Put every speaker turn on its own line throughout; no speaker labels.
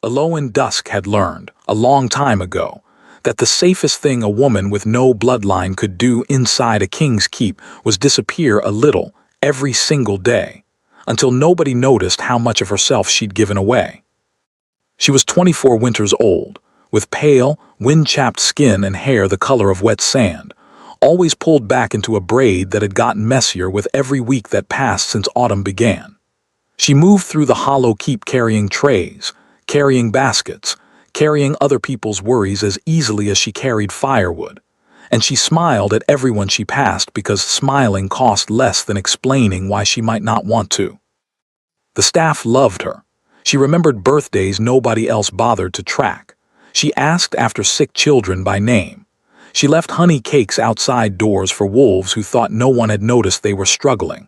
Alone Dusk had learned, a long time ago, that the safest thing a woman with no bloodline could do inside a king's keep was disappear a little every single day, until nobody noticed how much of herself she'd given away. She was 24 winters old, with pale, wind-chapped skin and hair the color of wet sand, always pulled back into a braid that had gotten messier with every week that passed since autumn began. She moved through the hollow keep carrying trays, carrying baskets, carrying other people's worries as easily as she carried firewood, and she smiled at everyone she passed because smiling cost less than explaining why she might not want to. The staff loved her. She remembered birthdays nobody else bothered to track. She asked after sick children by name. She left honey cakes outside doors for wolves who thought no one had noticed they were struggling.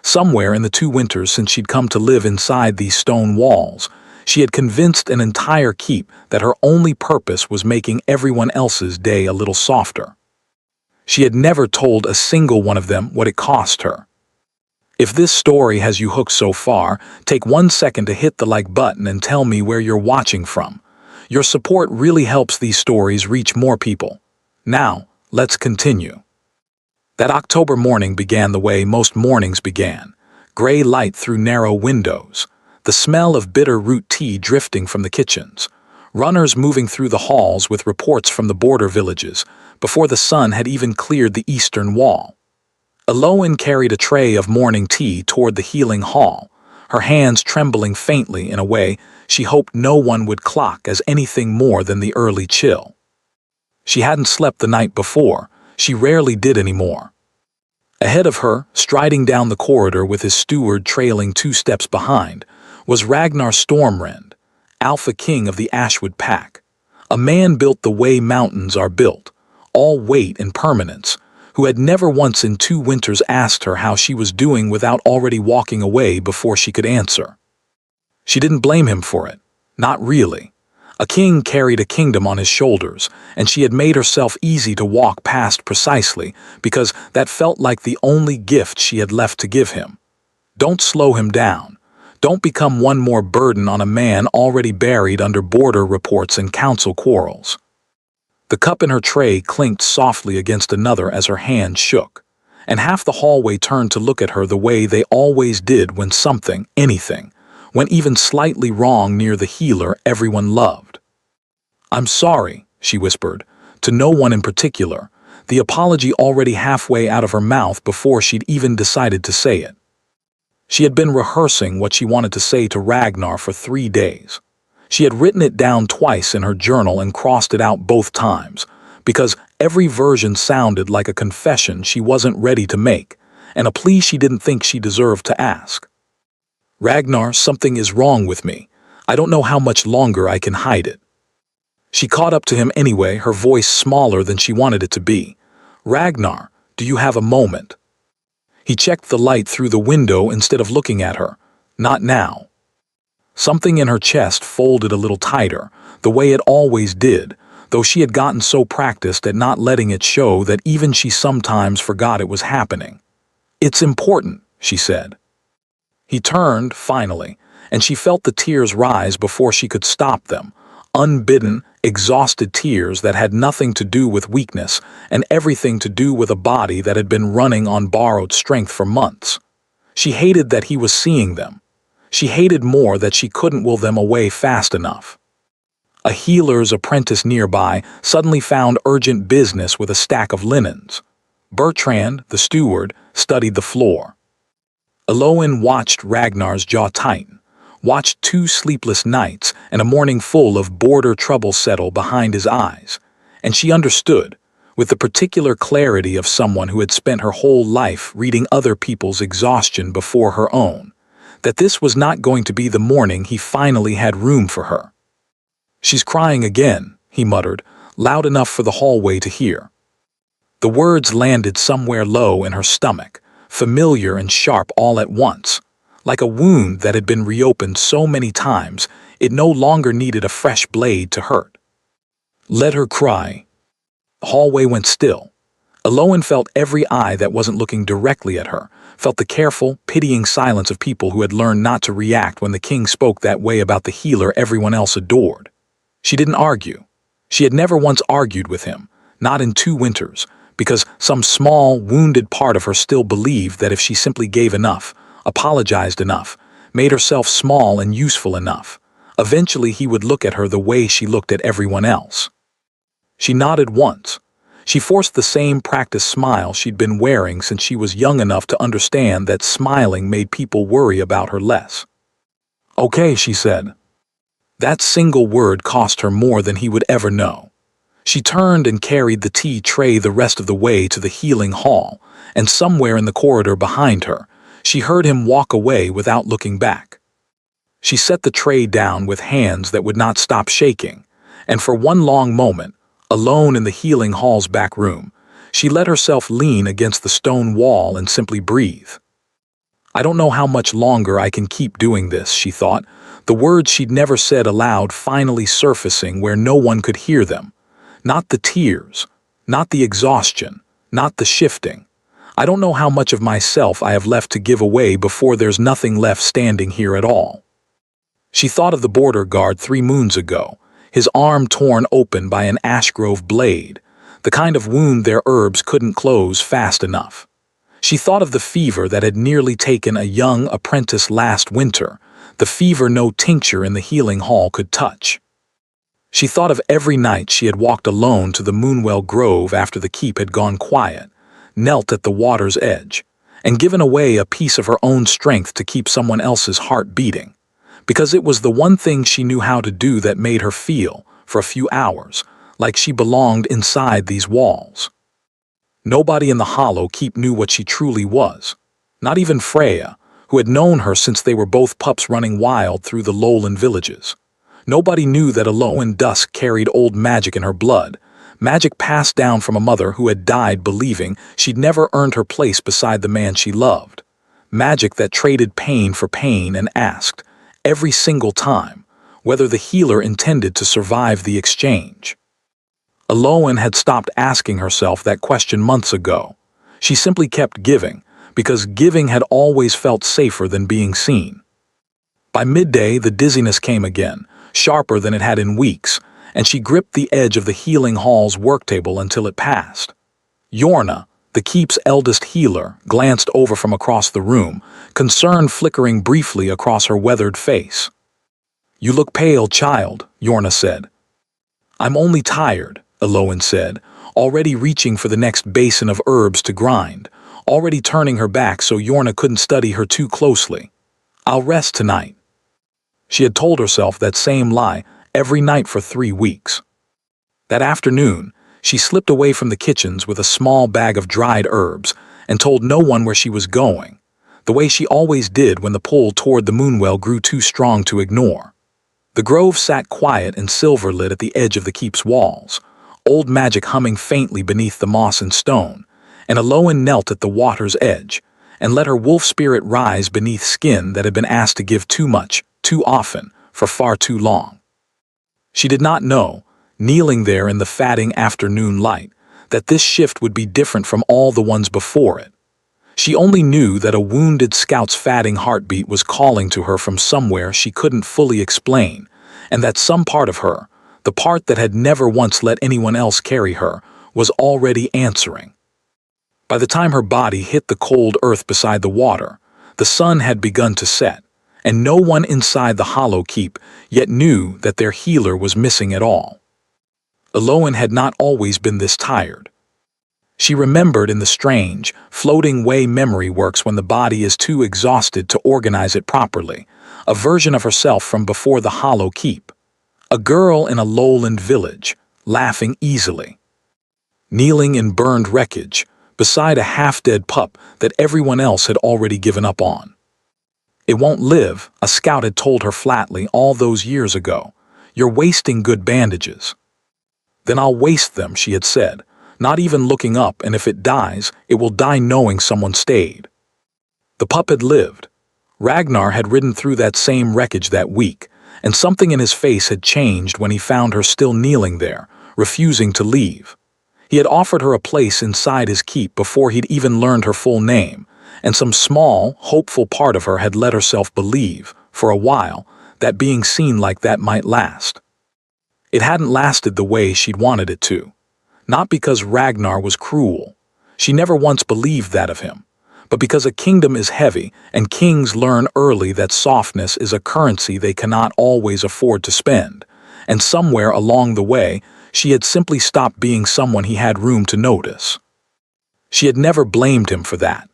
Somewhere in the 2 winters since she'd come to live inside these stone walls, she had convinced an entire keep that her only purpose was making everyone else's day a little softer. She had never told a single one of them what it cost her. If this story has you hooked so far, take 1 second to hit the like button and tell me where you're watching from. Your support really helps these stories reach more people. Now, let's continue. That October morning began the way most mornings began. Gray light through narrow windows, the smell of bitter root tea drifting from the kitchens, runners moving through the halls with reports from the border villages before the sun had even cleared the eastern wall. Eloin carried a tray of morning tea toward the healing hall, her hands trembling faintly in a way she hoped no one would clock as anything more than the early chill. She hadn't slept the night before. She rarely did anymore. Ahead of her, striding down the corridor with his steward trailing 2 steps behind, was Ragnar Stormrend, alpha king of the Ashwood Pack, a man built the way mountains are built, all weight and permanence, who had never once in 2 winters asked her how she was doing without already walking away before she could answer. She didn't blame him for it, not really. A king carried a kingdom on his shoulders, and she had made herself easy to walk past precisely because that felt like the only gift she had left to give him. Don't slow him down. Don't become one more burden on a man already buried under border reports and council quarrels. The cup in her tray clinked softly against another as her hand shook, and half the hallway turned to look at her the way they always did when something, anything, went even slightly wrong near the healer everyone loved. "I'm sorry," she whispered, to no one in particular, the apology already halfway out of her mouth before she'd even decided to say it. She had been rehearsing what she wanted to say to Ragnar for 3 days. She had written it down twice in her journal and crossed it out both times, because every version sounded like a confession she wasn't ready to make, and a plea she didn't think she deserved to ask. "Ragnar, something is wrong with me. I don't know how much longer I can hide it." She caught up to him anyway, her voice smaller than she wanted it to be. "Ragnar, do you have a moment?" He checked the light through the window instead of looking at her. "Not now." Something in her chest folded a little tighter, the way it always did, though she had gotten so practiced at not letting it show that even she sometimes forgot it was happening. "It's important," she said. He turned, finally, and she felt the tears rise before she could stop them, unbidden, exhausted tears that had nothing to do with weakness and everything to do with a body that had been running on borrowed strength for months. She hated that he was seeing them. She hated more that she couldn't will them away fast enough. A healer's apprentice nearby suddenly found urgent business with a stack of linens. Bertrand, the steward, studied the floor. Eloin watched Ragnar's jaw tighten, watched 2 sleepless nights and a morning full of border trouble settle behind his eyes, and she understood, with the particular clarity of someone who had spent her whole life reading other people's exhaustion before her own, that this was not going to be the morning he finally had room for her. "She's crying again," he muttered, loud enough for the hallway to hear. The words landed somewhere low in her stomach, familiar and sharp all at once, like a wound that had been reopened so many times it no longer needed a fresh blade to hurt. "Let her cry." The hallway went still. Aloan felt every eye that wasn't looking directly at her, felt the careful, pitying silence of people who had learned not to react when the king spoke that way about the healer everyone else adored. She didn't argue. She had never once argued with him, not in 2 winters, because some small, wounded part of her still believed that if she simply gave enough, apologized enough, made herself small and useful enough, eventually he would look at her the way she looked at everyone else. She nodded once. She forced the same practiced smile she'd been wearing since she was young enough to understand that smiling made people worry about her less. "Okay," she said. That single word cost her more than he would ever know. She turned and carried the tea tray the rest of the way to the healing hall, and somewhere in the corridor behind her, she heard him walk away without looking back. She set the tray down with hands that would not stop shaking, and for one long moment, alone in the healing hall's back room, she let herself lean against the stone wall and simply breathe. "I don't know how much longer I can keep doing this," she thought, the words she'd never said aloud finally surfacing where no one could hear them. Not the tears, not the exhaustion, not the shifting. "I don't know how much of myself I have left to give away before there's nothing left standing here at all." She thought of the border guard 3 moons ago, his arm torn open by an ashgrove blade, the kind of wound their herbs couldn't close fast enough. She thought of the fever that had nearly taken a young apprentice last winter, the fever no tincture in the healing hall could touch. She thought of every night she had walked alone to the Moonwell Grove after the keep had gone quiet, knelt at the water's edge, and given away a piece of her own strength to keep someone else's heart beating, because it was the one thing she knew how to do that made her feel, for a few hours, like she belonged inside these walls. Nobody in the Hollow Keep knew what she truly was, not even Freya, who had known her since they were both pups running wild through the lowland villages. Nobody knew that Aloan Dusk carried old magic in her blood, magic passed down from a mother who had died believing she'd never earned her place beside the man she loved, magic that traded pain for pain and asked, every single time, whether the healer intended to survive the exchange. Aloan had stopped asking herself that question months ago. She simply kept giving, because giving had always felt safer than being seen. By midday, the dizziness came again, sharper than it had in weeks, and she gripped the edge of the healing hall's work table until it passed. Yorna, the keep's eldest healer, glanced over from across the room, concern flickering briefly across her weathered face. "You look pale, child," Yorna said. "I'm only tired," Aloan said, already reaching for the next basin of herbs to grind, already turning her back so Yorna couldn't study her too closely. "I'll rest tonight." She had told herself that same lie every night for 3 weeks. That afternoon, she slipped away from the kitchens with a small bag of dried herbs and told no one where she was going, the way she always did when the pull toward the Moonwell grew too strong to ignore. The grove sat quiet and silver-lit at the edge of the keep's walls, old magic humming faintly beneath the moss and stone, and Aloan knelt at the water's edge and let her wolf spirit rise beneath skin that had been asked to give too much, too often, for far too long. She did not know, kneeling there in the fatting afternoon light, that this shift would be different from all the ones before it. She only knew that a wounded scout's fatting heartbeat was calling to her from somewhere she couldn't fully explain, and that some part of her, the part that had never once let anyone else carry her, was already answering. By the time her body hit the cold earth beside the water, the sun had begun to set, and no one inside the Hollow Keep yet knew that their healer was missing at all. Aloan had not always been this tired. She remembered in the strange, floating way memory works when the body is too exhausted to organize it properly, a version of herself from before the Hollow Keep. A girl in a lowland village, laughing easily. Kneeling in burned wreckage, beside a half-dead pup that everyone else had already given up on. "It won't live," a scout had told her flatly all those years ago. "You're wasting good bandages." "Then I'll waste them," she had said, not even looking up, "and if it dies, it will die knowing someone stayed." The pup had lived. Ragnar had ridden through that same wreckage that week, and something in his face had changed when he found her still kneeling there, refusing to leave. He had offered her a place inside his keep before he'd even learned her full name, and some small, hopeful part of her had let herself believe, for a while, that being seen like that might last. It hadn't lasted the way she'd wanted it to. Not because Ragnar was cruel. She never once believed that of him. But because a kingdom is heavy, and kings learn early that softness is a currency they cannot always afford to spend. And somewhere along the way, she had simply stopped being someone he had room to notice. She had never blamed him for that.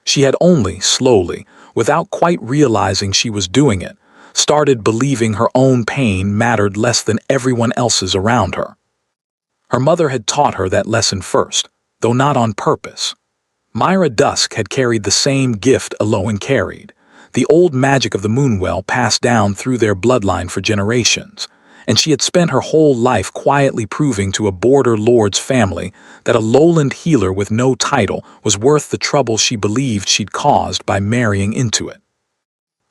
She had only, slowly, without quite realizing she was doing it, started believing her own pain mattered less than everyone else's around her. Her mother had taught her that lesson first, though not on purpose. Myra Dusk had carried the same gift Aloin carried, the old magic of the Moonwell passed down through their bloodline for generations, and she had spent her whole life quietly proving to a border lord's family that a lowland healer with no title was worth the trouble she believed she'd caused by marrying into it.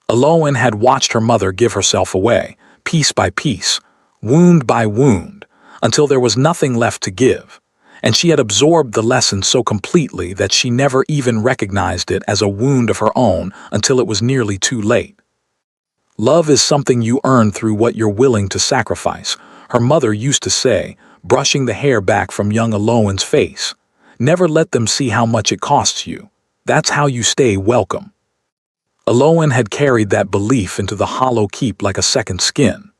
Aloin had watched her mother give herself away, piece by piece, wound by wound, until there was nothing left to give, and she had absorbed the lesson so completely that she never even recognized it as a wound of her own until it was nearly too late. Love is something you earn through what you're willing to sacrifice, her mother used to say, brushing the hair back from young Aloin's face. Never let them see how much it costs you. That's how you stay welcome. Aloin had carried that belief into the hollow keep like a second skin.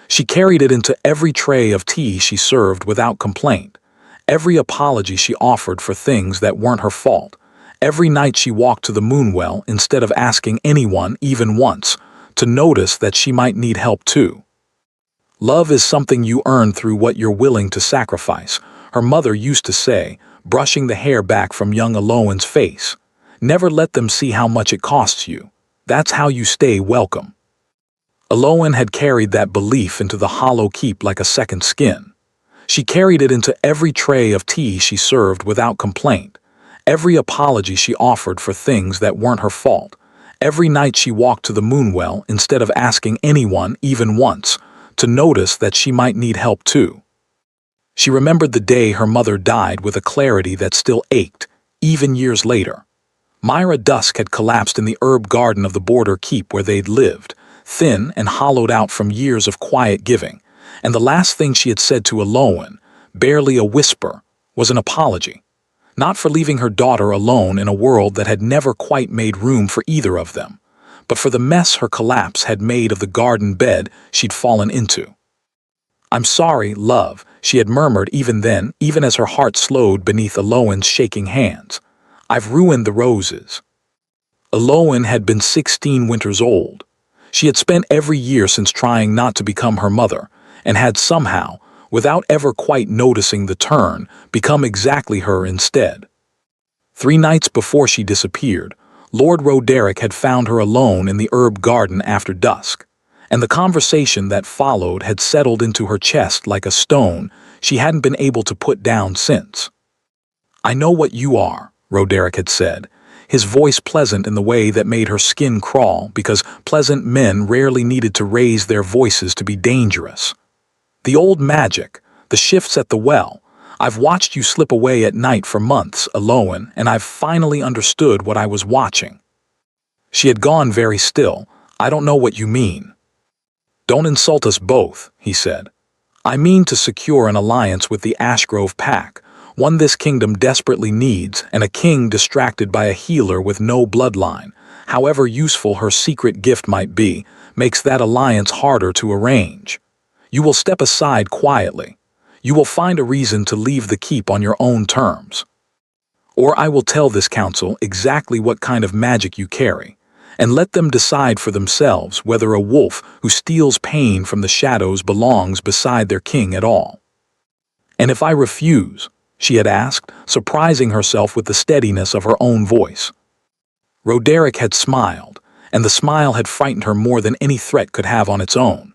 She carried it into every tray of tea she served without complaint, every apology she offered for things that weren't her fault, every night she walked to the Moonwell instead of asking anyone, even once, to notice that she might need help too. Love is something you earn through what you're willing to sacrifice, her mother used to say, brushing the hair back from young Aloin's face. Never let them see how much it costs you. That's how you stay welcome. Aloin had carried that belief into the hollow keep like a second skin. She carried it into every tray of tea she served without complaint, every apology she offered for things that weren't her fault, every night she walked to the Moonwell instead of asking anyone, even once, to notice that she might need help too. She remembered the day her mother died with a clarity that still ached, even years later. Myra Dusk had collapsed in the herb garden of the border keep where they'd lived, thin and hollowed out from years of quiet giving, and the last thing she had said to Aloin, barely a whisper, was an apology. Not for leaving her daughter alone in a world that had never quite made room for either of them, but for the mess her collapse had made of the garden bed she'd fallen into. "I'm sorry, love," she had murmured even then, even as her heart slowed beneath Aloin's shaking hands. "I've ruined the roses." Aloin had been 16 winters old. She had spent every year since trying not to become her mother, and had somehow, without ever quite noticing the turn, become exactly her instead. 3 nights before she disappeared, Lord Roderick had found her alone in the herb garden after dusk, and the conversation that followed had settled into her chest like a stone she hadn't been able to put down since. "I know what you are," Roderick had said, his voice pleasant in the way that made her skin crawl because pleasant men rarely needed to raise their voices to be dangerous. "The old magic, the shifts at the well. I've watched you slip away at night for months, Aloin, and I've finally understood what I was watching." She had gone very still. "I don't know what you mean." "Don't insult us both," he said. "I mean to secure an alliance with the Ashgrove Pack, one this kingdom desperately needs, and a king distracted by a healer with no bloodline, however useful her secret gift might be, makes that alliance harder to arrange. You will step aside quietly. You will find a reason to leave the keep on your own terms. Or I will tell this council exactly what kind of magic you carry, and let them decide for themselves whether a wolf who steals pain from the shadows belongs beside their king at all." "And if I refuse?" she had asked, surprising herself with the steadiness of her own voice. Roderick had smiled, and the smile had frightened her more than any threat could have on its own.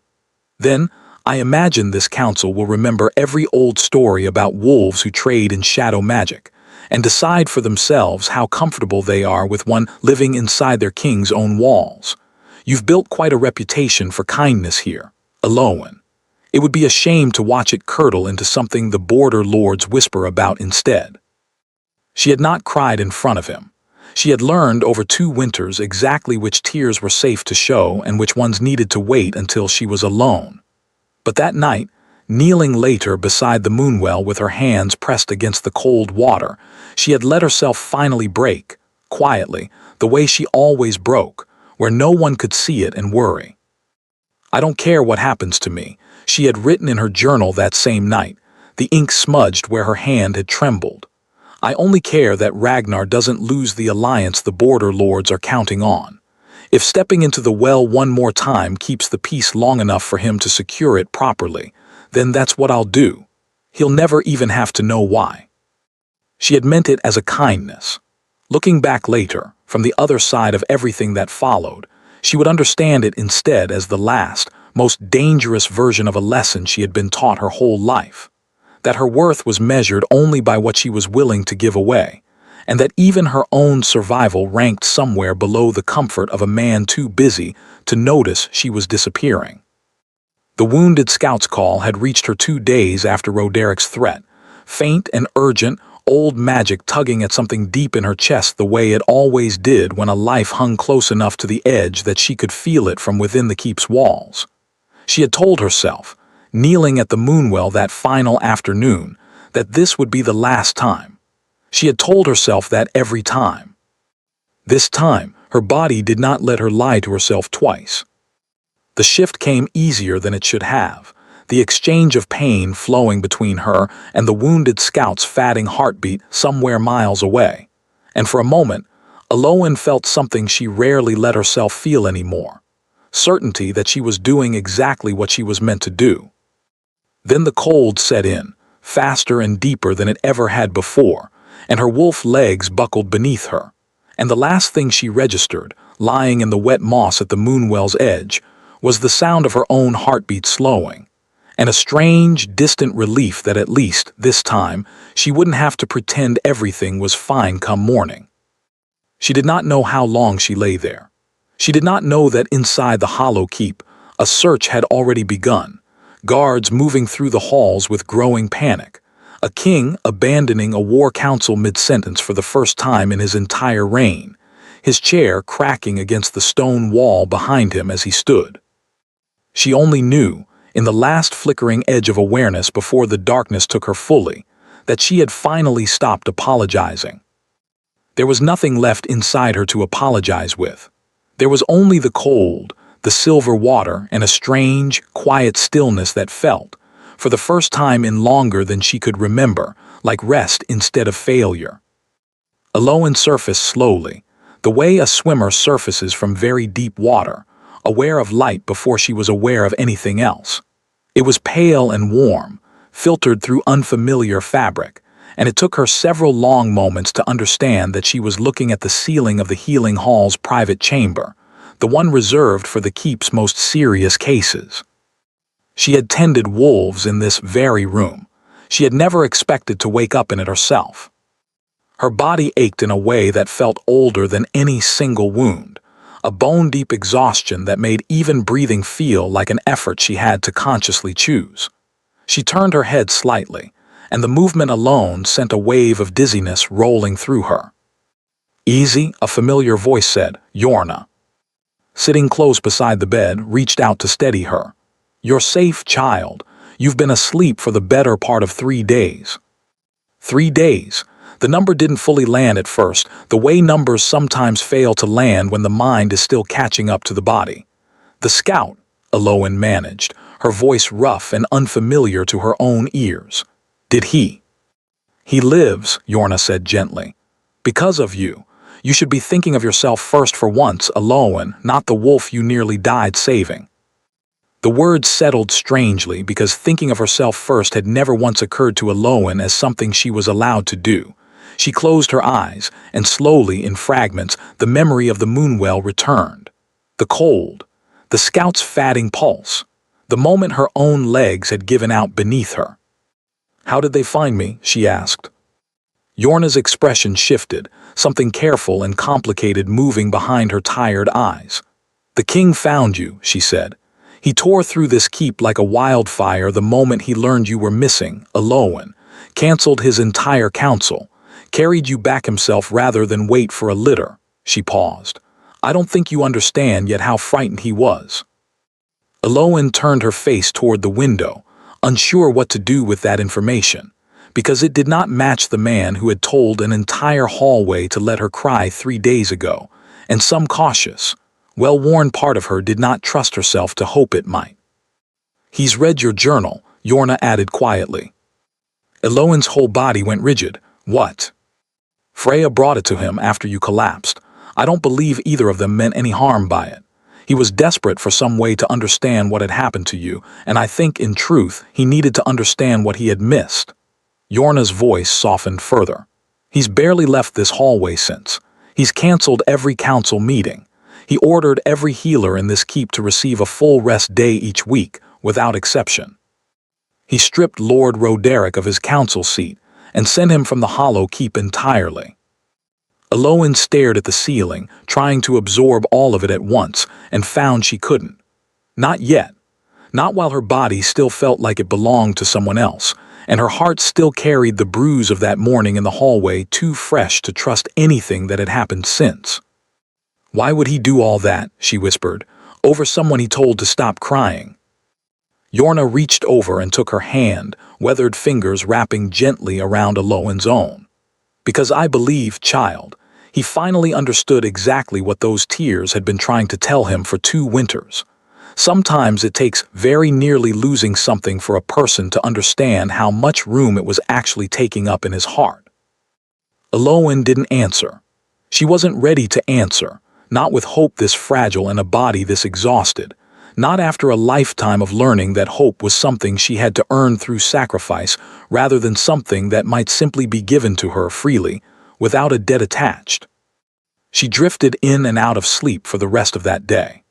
"Then, I imagine this council will remember every old story about wolves who trade in shadow magic, and decide for themselves how comfortable they are with one living inside their king's own walls. You've built quite a reputation for kindness here, Aloin. It would be a shame to watch it curdle into something the border lords whisper about instead. She had not cried in front of him. She had learned over 2 winters exactly which tears were safe to show and which ones needed to wait until she was alone. But that night, kneeling later beside the moonwell with her hands pressed against the cold water, she had let herself finally break, quietly, the way she always broke, where no one could see it and worry. "I don't care what happens to me," she had written in her journal that same night, the ink smudged where her hand had trembled. "I only care that Ragnar doesn't lose the alliance the border lords are counting on. If stepping into the well one more time keeps the peace long enough for him to secure it properly, then that's what I'll do. He'll never even have to know why." She had meant it as a kindness. Looking back later, from the other side of everything that followed, she would understand it instead as the last, most dangerous version of a lesson she had been taught her whole life. That her worth was measured only by what she was willing to give away, and that even her own survival ranked somewhere below the comfort of a man too busy to notice she was disappearing. The wounded scout's call had reached her 2 days after Roderic's threat, faint and urgent, old magic tugging at something deep in her chest the way it always did when a life hung close enough to the edge that she could feel it from within the keep's walls. She had told herself, kneeling at the moonwell that final afternoon, that this would be the last time. She had told herself that every time. This time, her body did not let her lie to herself twice. The shift came easier than it should have, the exchange of pain flowing between her and the wounded scout's fatting heartbeat somewhere miles away. And for a moment, Aloan felt something she rarely let herself feel anymore, certainty that she was doing exactly what she was meant to do. Then the cold set in, faster and deeper than it ever had before, and her wolf legs buckled beneath her. And the last thing she registered, lying in the wet moss at the moonwell's edge, was the sound of her own heartbeat slowing, and a strange, distant relief that at least, this time, she wouldn't have to pretend everything was fine come morning. She did not know how long she lay there. She did not know that inside the hollow keep, a search had already begun, guards moving through the halls with growing panic, a king abandoning a war council mid-sentence for the first time in his entire reign, his chair cracking against the stone wall behind him as he stood. She only knew, in the last flickering edge of awareness before the darkness took her fully, that she had finally stopped apologizing. There was nothing left inside her to apologize with. There was only the cold, the silver water, and a strange, quiet stillness that felt, for the first time in longer than she could remember, like rest instead of failure. Aloan surfaced slowly, the way a swimmer surfaces from very deep water, aware of light before she was aware of anything else. It was pale and warm, filtered through unfamiliar fabric, and it took her several long moments to understand that she was looking at the ceiling of the healing hall's private chamber, the one reserved for the keep's most serious cases. She had tended wolves in this very room. She had never expected to wake up in it herself. Her body ached in a way that felt older than any single wound, a bone-deep exhaustion that made even breathing feel like an effort she had to consciously choose. She turned her head slightly, and the movement alone sent a wave of dizziness rolling through her. "Easy," a familiar voice said, "Yorna." Sitting close beside the bed, reached out to steady her. "You're safe, child. You've been asleep for the better part of 3 days." 3 days. The number didn't fully land at first, the way numbers sometimes fail to land when the mind is still catching up to the body. "The scout," Aloan managed, her voice rough and unfamiliar to her own ears. "Did he?" "He lives," Yorna said gently. "Because of you. You should be thinking of yourself first for once, Aloan, not the wolf you nearly died saving." The words settled strangely because thinking of herself first had never once occurred to Aloan as something she was allowed to do. She closed her eyes, and slowly, in fragments, the memory of the moonwell returned. The cold, the scout's fatting pulse, the moment her own legs had given out beneath her. "How did they find me?" she asked. Yorna's expression shifted, something careful and complicated moving behind her tired eyes. "The king found you," she said. He tore through this keep like a wildfire the moment he learned you were missing, alone, cancelled his entire council, carried you back himself rather than wait for a litter. She paused. I don't think you understand yet how frightened he was. Elowen turned her face toward the window, unsure what to do with that information, because it did not match the man who had told an entire hallway to let her cry 3 days ago, and some cautious, well-worn part of her did not trust herself to hope it might. He's read your journal, Yorna added quietly. Elowen's whole body went rigid. What? Freya brought it to him after you collapsed. I don't believe either of them meant any harm by it. He was desperate for some way to understand what had happened to you, and I think, in truth, he needed to understand what he had missed. Yorna's voice softened further. He's barely left this hallway since. He's cancelled every council meeting. He ordered every healer in this keep to receive a full rest day each week, without exception. He stripped Lord Roderick of his council seat and sent him from the Hollow Keep entirely. Elowen stared at the ceiling, trying to absorb all of it at once, and found she couldn't. Not yet. Not while her body still felt like it belonged to someone else, and her heart still carried the bruise of that morning in the hallway too fresh to trust anything that had happened since. Why would he do all that, she whispered, over someone he told to stop crying? Yorna reached over and took her hand, weathered fingers wrapping gently around Elowen's own. Because I believe, child, he finally understood exactly what those tears had been trying to tell him for 2 winters. Sometimes it takes very nearly losing something for a person to understand how much room it was actually taking up in his heart. Elowen didn't answer. She wasn't ready to answer, not with hope this fragile and a body this exhausted, not after a lifetime of learning that hope was something she had to earn through sacrifice rather than something that might simply be given to her freely, without a debt attached. She drifted in and out of sleep for the rest of that day.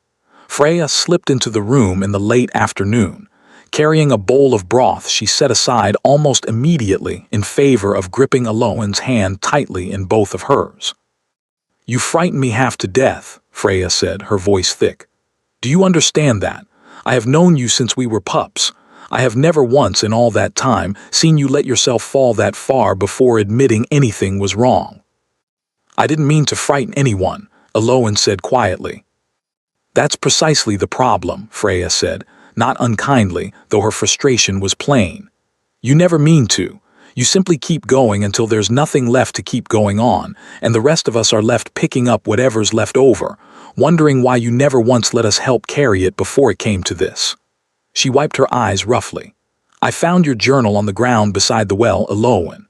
Freya slipped into the room in the late afternoon, carrying a bowl of broth she set aside almost immediately in favor of gripping Elowen's hand tightly in both of hers. You frighten me half to death, Freya said, her voice thick. Do you understand that? I have known you since we were pups. I have never once in all that time seen you let yourself fall that far before admitting anything was wrong. I didn't mean to frighten anyone, Elowen said quietly. That's precisely the problem, Freya said, not unkindly, though her frustration was plain. You never mean to. You simply keep going until there's nothing left to keep going on, and the rest of us are left picking up whatever's left over, wondering why you never once let us help carry it before it came to this. She wiped her eyes roughly. I found your journal on the ground beside the well, Elowen.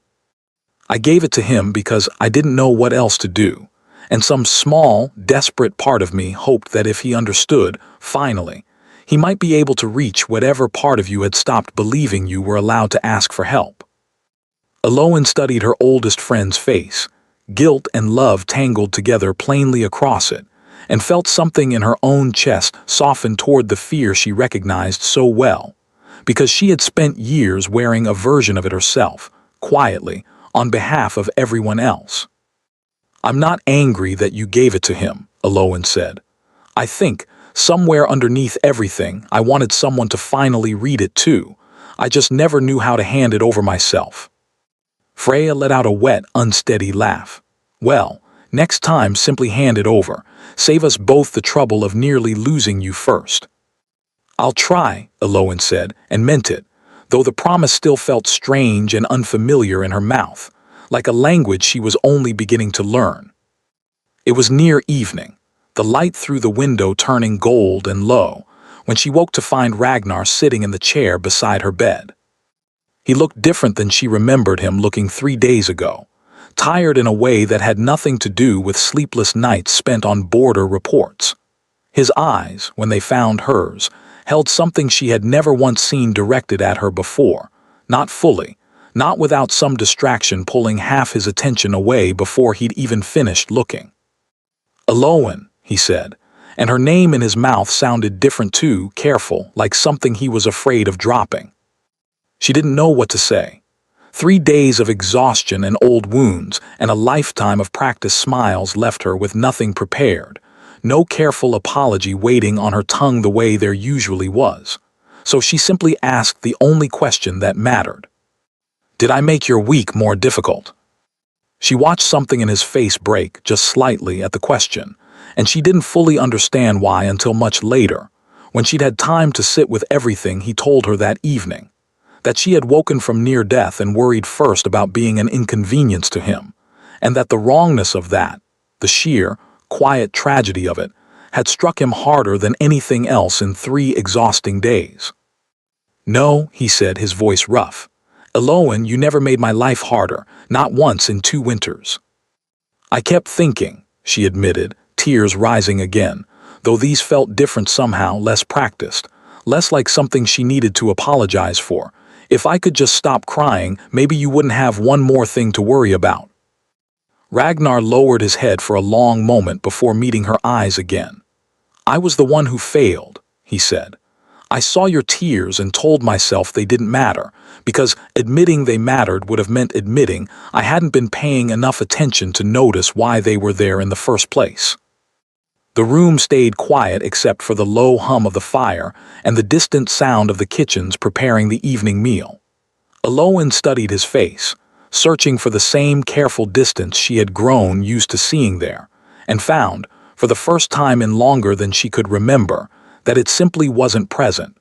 I gave it to him because I didn't know what else to do, and some small, desperate part of me hoped that if he understood, finally, he might be able to reach whatever part of you had stopped believing you were allowed to ask for help. Elowen studied her oldest friend's face, guilt and love tangled together plainly across it, and felt something in her own chest soften toward the fear she recognized so well, because she had spent years wearing a version of it herself, quietly, on behalf of everyone else. I'm not angry that you gave it to him, Elowen said. I think, somewhere underneath everything, I wanted someone to finally read it too. I just never knew how to hand it over myself. Freya let out a wet, unsteady laugh. Well, next time simply hand it over. Save us both the trouble of nearly losing you first. I'll try, Elowen said, and meant it, though the promise still felt strange and unfamiliar in her mouth, like a language she was only beginning to learn. It was near evening, the light through the window turning gold and low, when she woke to find Ragnar sitting in the chair beside her bed. He looked different than she remembered him looking 3 days ago, tired in a way that had nothing to do with sleepless nights spent on border reports. His eyes, when they found hers, held something she had never once seen directed at her before, not fully, not without some distraction pulling half his attention away before he'd even finished looking. Elowen, he said, and her name in his mouth sounded different too, careful, like something he was afraid of dropping. She didn't know what to say. 3 days of exhaustion and old wounds and a lifetime of practiced smiles left her with nothing prepared, no careful apology waiting on her tongue the way there usually was. So she simply asked the only question that mattered. "Did I make your week more difficult?" She watched something in his face break just slightly at the question, and she didn't fully understand why until much later, when she'd had time to sit with everything he told her that evening. That she had woken from near death and worried first about being an inconvenience to him, and that the wrongness of that, the sheer, quiet tragedy of it, had struck him harder than anything else in 3 exhausting days. "No," he said, his voice rough. "Eloan, you never made my life harder, not once in 2 winters." "I kept thinking," she admitted, tears rising again, though these felt different somehow, less practiced, less like something she needed to apologize for. "If I could just stop crying, maybe you wouldn't have one more thing to worry about." Ragnar lowered his head for a long moment before meeting her eyes again. "I was the one who failed," he said. "I saw your tears and told myself they didn't matter, because admitting they mattered would have meant admitting I hadn't been paying enough attention to notice why they were there in the first place." The room stayed quiet except for the low hum of the fire and the distant sound of the kitchens preparing the evening meal. Eloan studied his face, searching for the same careful distance she had grown used to seeing there, and found, for the first time in longer than she could remember, that it simply wasn't present.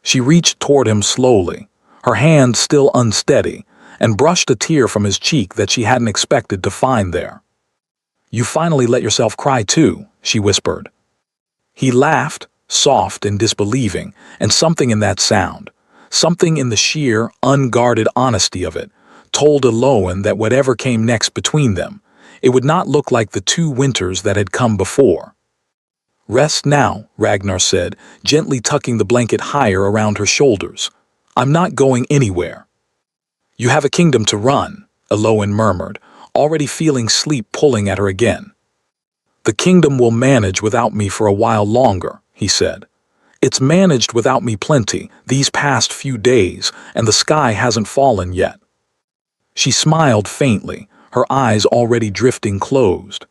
She reached toward him slowly, her hand still unsteady, and brushed a tear from his cheek that she hadn't expected to find there. "You finally let yourself cry too," she whispered. He laughed, soft and disbelieving, and something in that sound, something in the sheer, unguarded honesty of it, told Eloan that whatever came next between them, it would not look like the 2 winters that had come before. "Rest now," Ragnar said, gently tucking the blanket higher around her shoulders. "I'm not going anywhere." "You have a kingdom to run," Eloan murmured, already feeling sleep pulling at her again. "The kingdom will manage without me for a while longer," he said. "It's managed without me plenty these past few days, and the sky hasn't fallen yet." She smiled faintly, her eyes already drifting closed.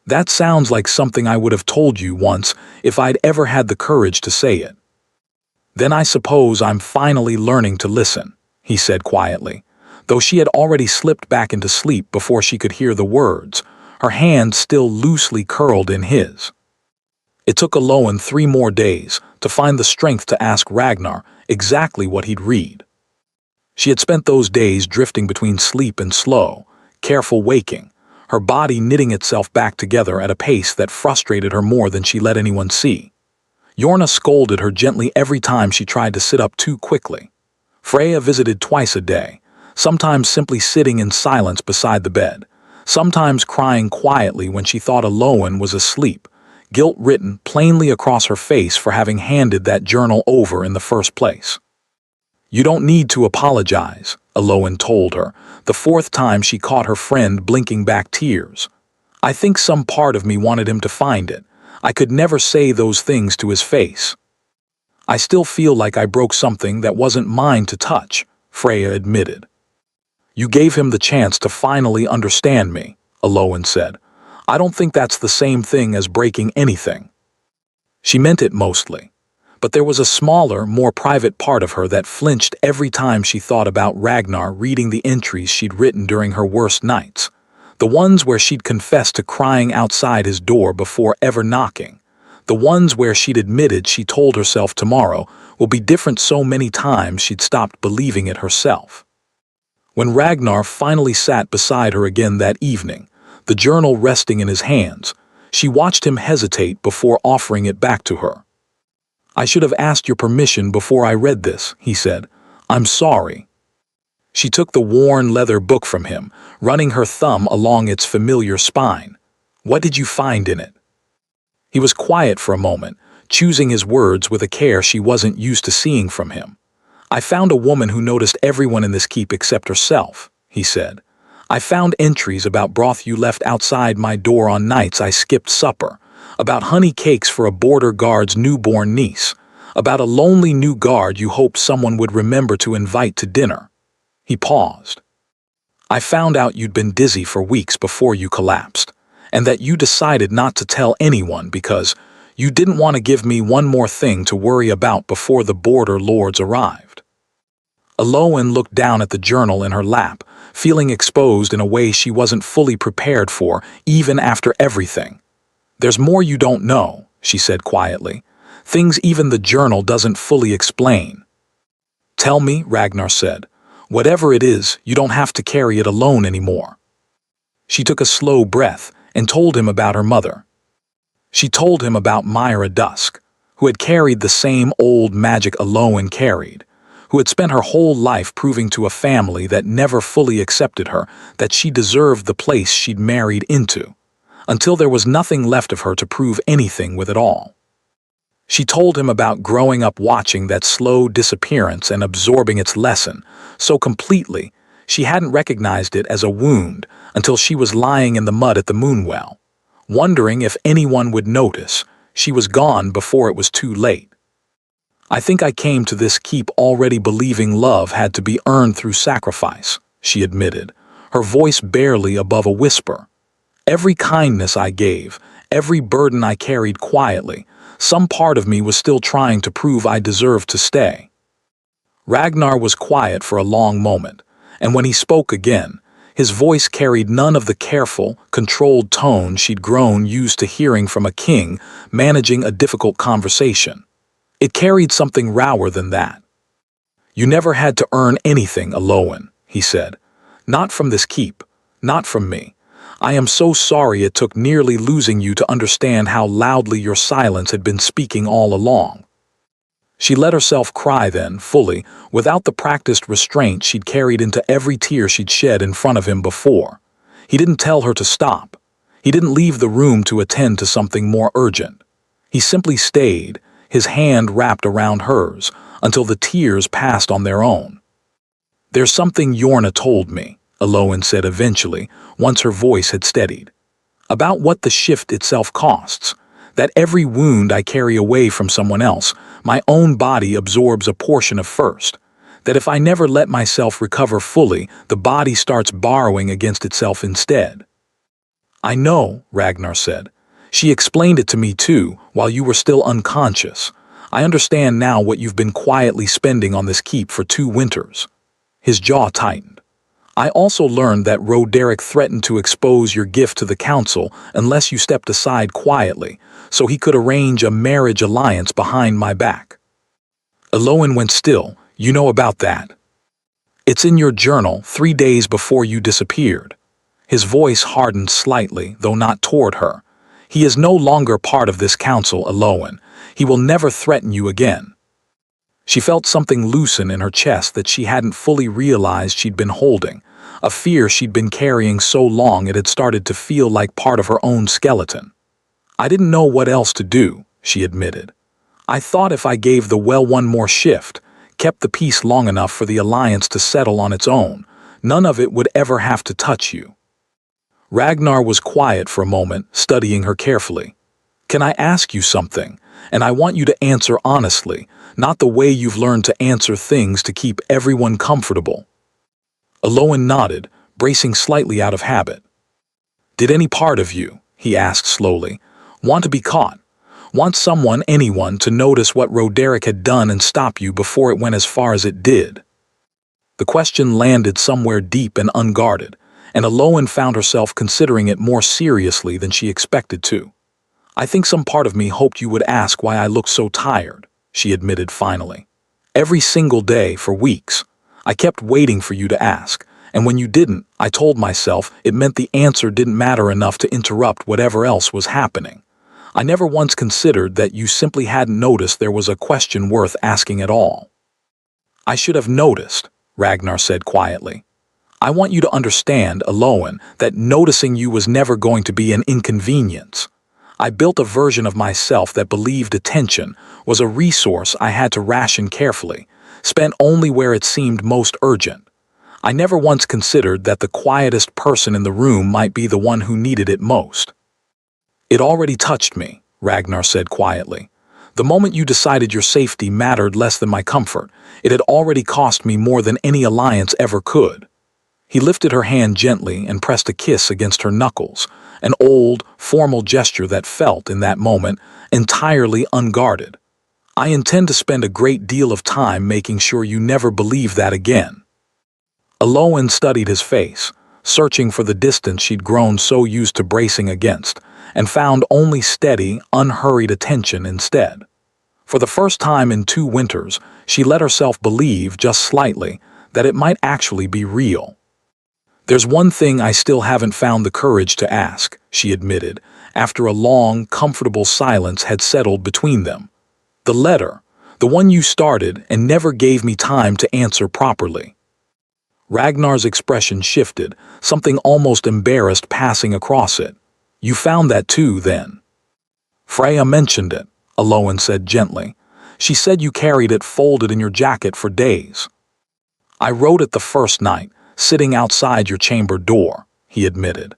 "That sounds like something I would have told you once if I'd ever had the courage to say it." "Then I suppose I'm finally learning to listen," he said quietly, though she had already slipped back into sleep before she could hear the words, her hand still loosely curled in his. It took Eloan 3 more days to find the strength to ask Ragnar exactly what he'd read. She had spent those days drifting between sleep and slow, careful waking, her body knitting itself back together at a pace that frustrated her more than she let anyone see. Yorna scolded her gently every time she tried to sit up too quickly. Freya visited twice a day, sometimes simply sitting in silence beside the bed, sometimes crying quietly when she thought Eloan was asleep, guilt written plainly across her face for having handed that journal over in the first place. "You don't need to apologize," Eloan told her, the 4th time she caught her friend blinking back tears. "I think some part of me wanted him to find it. I could never say those things to his face." "I still feel like I broke something that wasn't mine to touch," Freya admitted. "You gave him the chance to finally understand me," Eloan said. "I don't think that's the same thing as breaking anything." She meant it mostly, but there was a smaller, more private part of her that flinched every time she thought about Ragnar reading the entries she'd written during her worst nights, the ones where she'd confessed to crying outside his door before ever knocking, the ones where she'd admitted she told herself tomorrow will be different so many times she'd stopped believing it herself. When Ragnar finally sat beside her again that evening, the journal resting in his hands, she watched him hesitate before offering it back to her. "I should have asked your permission before I read this," he said. "I'm sorry." She took the worn leather book from him, running her thumb along its familiar spine. "What did you find in it?" He was quiet for a moment, choosing his words with a care she wasn't used to seeing from him. "I found a woman who noticed everyone in this keep except herself," he said. "I found entries about broth you left outside my door on nights I skipped supper, about honey cakes for a border guard's newborn niece, about a lonely new guard you hoped someone would remember to invite to dinner." He paused. "I found out you'd been dizzy for weeks before you collapsed, and that you decided not to tell anyone because you didn't want to give me one more thing to worry about before the border lords arrived. Aloan looked down at the journal in her lap, feeling exposed in a way she wasn't fully prepared for, even after everything. "There's more you don't know," she said quietly. "Things even the journal doesn't fully explain." "Tell me," Ragnar said. "Whatever it is, you don't have to carry it alone anymore." She took a slow breath and told him about her mother. She told him about Myra Dusk, who had carried the same old magic Aloan carried, who had spent her whole life proving to a family that never fully accepted her that she deserved the place she'd married into, until there was nothing left of her to prove anything with it all. She told him about growing up watching that slow disappearance and absorbing its lesson so completely she hadn't recognized it as a wound until she was lying in the mud at the Moonwell, wondering if anyone would notice she was gone before it was too late. "I think I came to this keep already believing love had to be earned through sacrifice," she admitted, her voice barely above a whisper. "Every kindness I gave, every burden I carried quietly, some part of me was still trying to prove I deserved to stay." Ragnar was quiet for a long moment, and when he spoke again, his voice carried none of the careful, controlled tone she'd grown used to hearing from a king managing a difficult conversation. It carried something rawer than that. "You never had to earn anything, Aloan," he said. "Not from this keep, not from me. I am so sorry it took nearly losing you to understand how loudly your silence had been speaking all along." She let herself cry then, fully, without the practiced restraint she'd carried into every tear she'd shed in front of him before. He didn't tell her to stop. He didn't leave the room to attend to something more urgent. He simply stayed, his hand wrapped around hers, until the tears passed on their own. "There's something Yorna told me," Aloan said eventually, once her voice had steadied. "About what the shift itself costs. That every wound I carry away from someone else, my own body absorbs a portion of first. That if I never let myself recover fully, the body starts borrowing against itself instead." "I know," Ragnar said. "She explained it to me too, while you were still unconscious. I understand now what you've been quietly spending on this keep for 2 winters. His jaw tightened. "I also learned that Roderick threatened to expose your gift to the council unless you stepped aside quietly, so he could arrange a marriage alliance behind my back." Aloan went still. "You know about that?" "It's in your journal 3 days before you disappeared." His voice hardened slightly, though not toward her. "He is no longer part of this council, Aloan. He will never threaten you again." She felt something loosen in her chest that she hadn't fully realized she'd been holding, a fear she'd been carrying so long it had started to feel like part of her own skeleton. "I didn't know what else to do," she admitted. "I thought if I gave the well one more shift, kept the peace long enough for the alliance to settle on its own, none of it would ever have to touch you." Ragnar was quiet for a moment, studying her carefully. "Can I ask you something? And I want you to answer honestly, not the way you've learned to answer things to keep everyone comfortable." Aloan nodded, bracing slightly out of habit. "Did any part of you," he asked slowly, "want to be caught? Want someone, anyone, to notice what Roderick had done and stop you before it went as far as it did?" The question landed somewhere deep and unguarded, and Aloan found herself considering it more seriously than she expected to. "I think some part of me hoped you would ask why I looked so tired," she admitted finally. "Every single day for weeks. I kept waiting for you to ask, and when you didn't, I told myself it meant the answer didn't matter enough to interrupt whatever else was happening. I never once considered that you simply hadn't noticed there was a question worth asking at all." "I should have noticed," Ragnar said quietly. "I want you to understand, Aloan, that noticing you was never going to be an inconvenience. I built a version of myself that believed attention was a resource I had to ration carefully, spent only where it seemed most urgent. I never once considered that the quietest person in the room might be the one who needed it most." "It already touched me," Ragnar said quietly. "The moment you decided your safety mattered less than my comfort, it had already cost me more than any alliance ever could." He lifted her hand gently and pressed a kiss against her knuckles, an old, formal gesture that felt, in that moment, entirely unguarded. "I intend to spend a great deal of time making sure you never believe that again." Aloan studied his face, searching for the distance she'd grown so used to bracing against, and found only steady, unhurried attention instead. For the first time in 2 winters, she let herself believe, just slightly, that it might actually be real. "There's one thing I still haven't found the courage to ask," she admitted, after a long, comfortable silence had settled between them. "The letter, the one you started and never gave me time to answer properly." Ragnar's expression shifted, something almost embarrassed passing across it. "You found that too, then?" "Freya mentioned it," Aloan said gently. "She said you carried it folded in your jacket for days." "I wrote it the first night, sitting outside your chamber door," he admitted.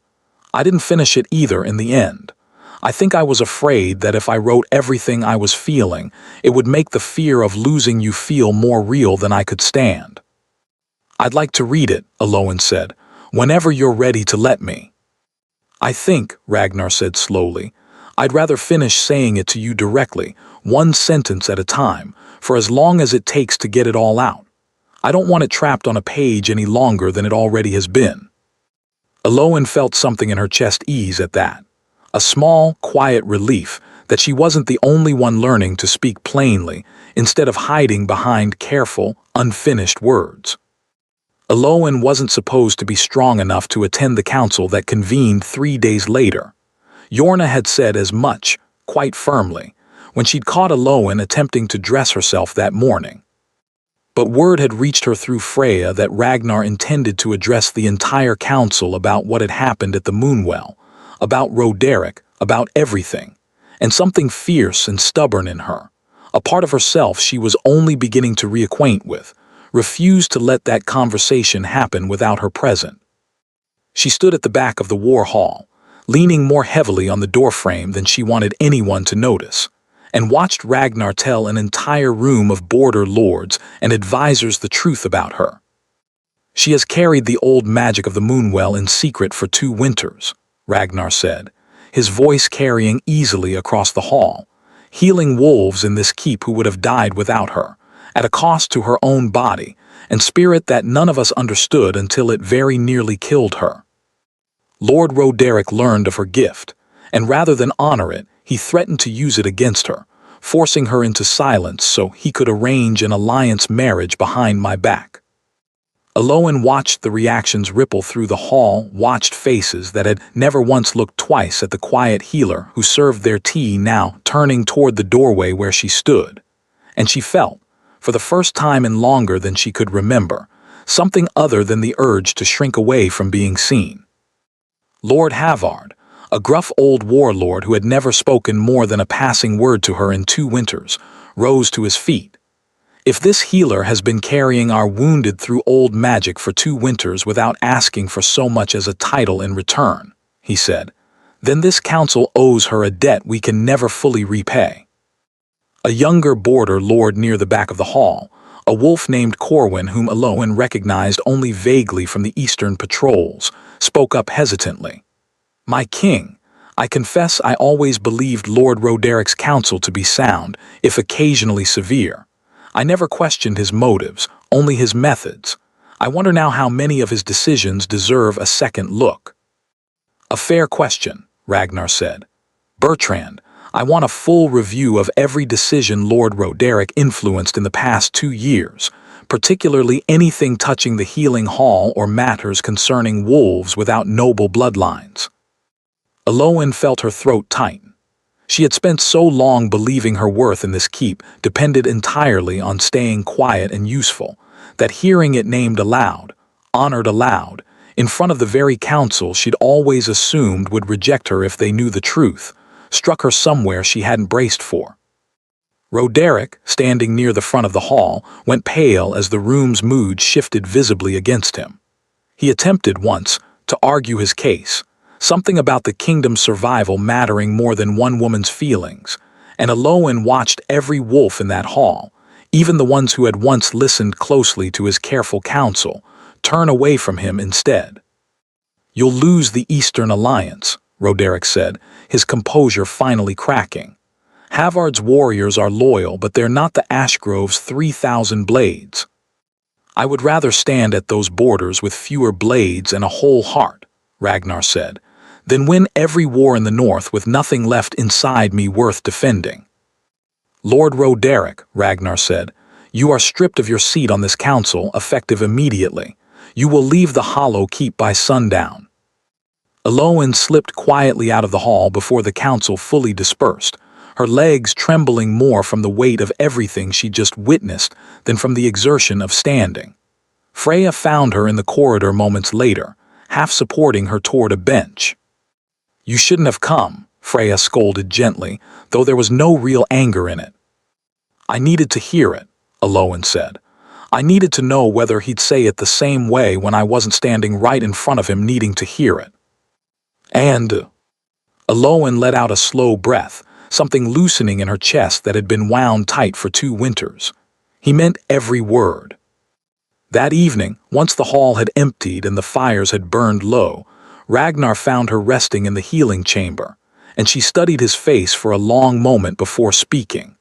"I didn't finish it either in the end. I think I was afraid that if I wrote everything I was feeling, it would make the fear of losing you feel more real than I could stand." "I'd like to read it," Aloan said, "whenever you're ready to let me." "I think," Ragnar said slowly, "I'd rather finish saying it to you directly, one sentence at a time, for as long as it takes to get it all out. I don't want it trapped on a page any longer than it already has been." Aloan felt something in her chest ease at that. A small, quiet relief that she wasn't the only one learning to speak plainly instead of hiding behind careful, unfinished words. Aloan wasn't supposed to be strong enough to attend the council that convened 3 days later. Yorna had said as much, quite firmly, when she'd caught Aloan attempting to dress herself that morning. But word had reached her through Freya that Ragnar intended to address the entire council about what had happened at the Moonwell, about Roderick, about everything, and something fierce and stubborn in her, a part of herself she was only beginning to reacquaint with, refused to let that conversation happen without her present. She stood at the back of the war hall, leaning more heavily on the doorframe than she wanted anyone to notice, and watched Ragnar tell an entire room of border lords and advisors the truth about her. "She has carried the old magic of the Moonwell in secret for 2 winters, Ragnar said, his voice carrying easily across the hall, healing wolves in this keep who would have died without her, at a cost to her own body and spirit that none of us understood until it very nearly killed her. Lord Roderick learned of her gift, and rather than honor it, he threatened to use it against her, forcing her into silence so he could arrange an alliance marriage behind my back." Aloan watched the reactions ripple through the hall, watched faces that had never once looked twice at the quiet healer who served their tea now turning toward the doorway where she stood, and she felt, for the first time in longer than she could remember, something other than the urge to shrink away from being seen. Lord Havard, a gruff old warlord who had never spoken more than a passing word to her in 2 winters, rose to his feet. "If this healer has been carrying our wounded through old magic for 2 winters without asking for so much as a title in return," he said, "then this council owes her a debt we can never fully repay." A younger border lord near the back of the hall, a wolf named Corwin whom Aloan recognized only vaguely from the eastern patrols, spoke up hesitantly. "My king, I confess I always believed Lord Roderick's counsel to be sound, if occasionally severe. I never questioned his motives, only his methods. I wonder now how many of his decisions deserve a second look." "A fair question," Ragnar said. "Bertrand, I want a full review of every decision Lord Roderick influenced in the past 2 years, particularly anything touching the healing hall or matters concerning wolves without noble bloodlines." Aloan felt her throat tighten. She had spent so long believing her worth in this keep depended entirely on staying quiet and useful, that hearing it named aloud, honored aloud, in front of the very council she'd always assumed would reject her if they knew the truth, struck her somewhere she hadn't braced for. Roderick, standing near the front of the hall, went pale as the room's mood shifted visibly against him. He attempted once to argue his case, something about the kingdom's survival mattering more than one woman's feelings, and Aloan watched every wolf in that hall, even the ones who had once listened closely to his careful counsel, Turn away from him instead. You'll lose the Eastern Alliance, Roderick said, his composure finally cracking. Havard's warriors are loyal, but they're not the Ashgrove's 3,000 blades. I would rather stand at those borders with fewer blades and a whole heart, Ragnar said, than win every war in the north with nothing left inside me worth defending. Lord Roderick, Ragnar said, you are stripped of your seat on this council, effective immediately. You will leave the hollow keep by sundown. Elowen slipped quietly out of the hall before the council fully dispersed, her legs trembling more from the weight of everything she just witnessed than from the exertion of standing. Freya found her in the corridor moments later, half supporting her toward a bench. You shouldn't have come, Freya scolded gently, though there was no real anger in it. I needed to hear it, Elowen said. I needed to know whether he'd say it the same way when I wasn't standing right in front of him needing to hear it. And Elowen let out a slow breath, something loosening in her chest that had been wound tight for 2 winters. He meant every word. That evening, once the hall had emptied and the fires had burned low, Ragnar found her resting in the healing chamber, and she studied his face for a long moment before speaking.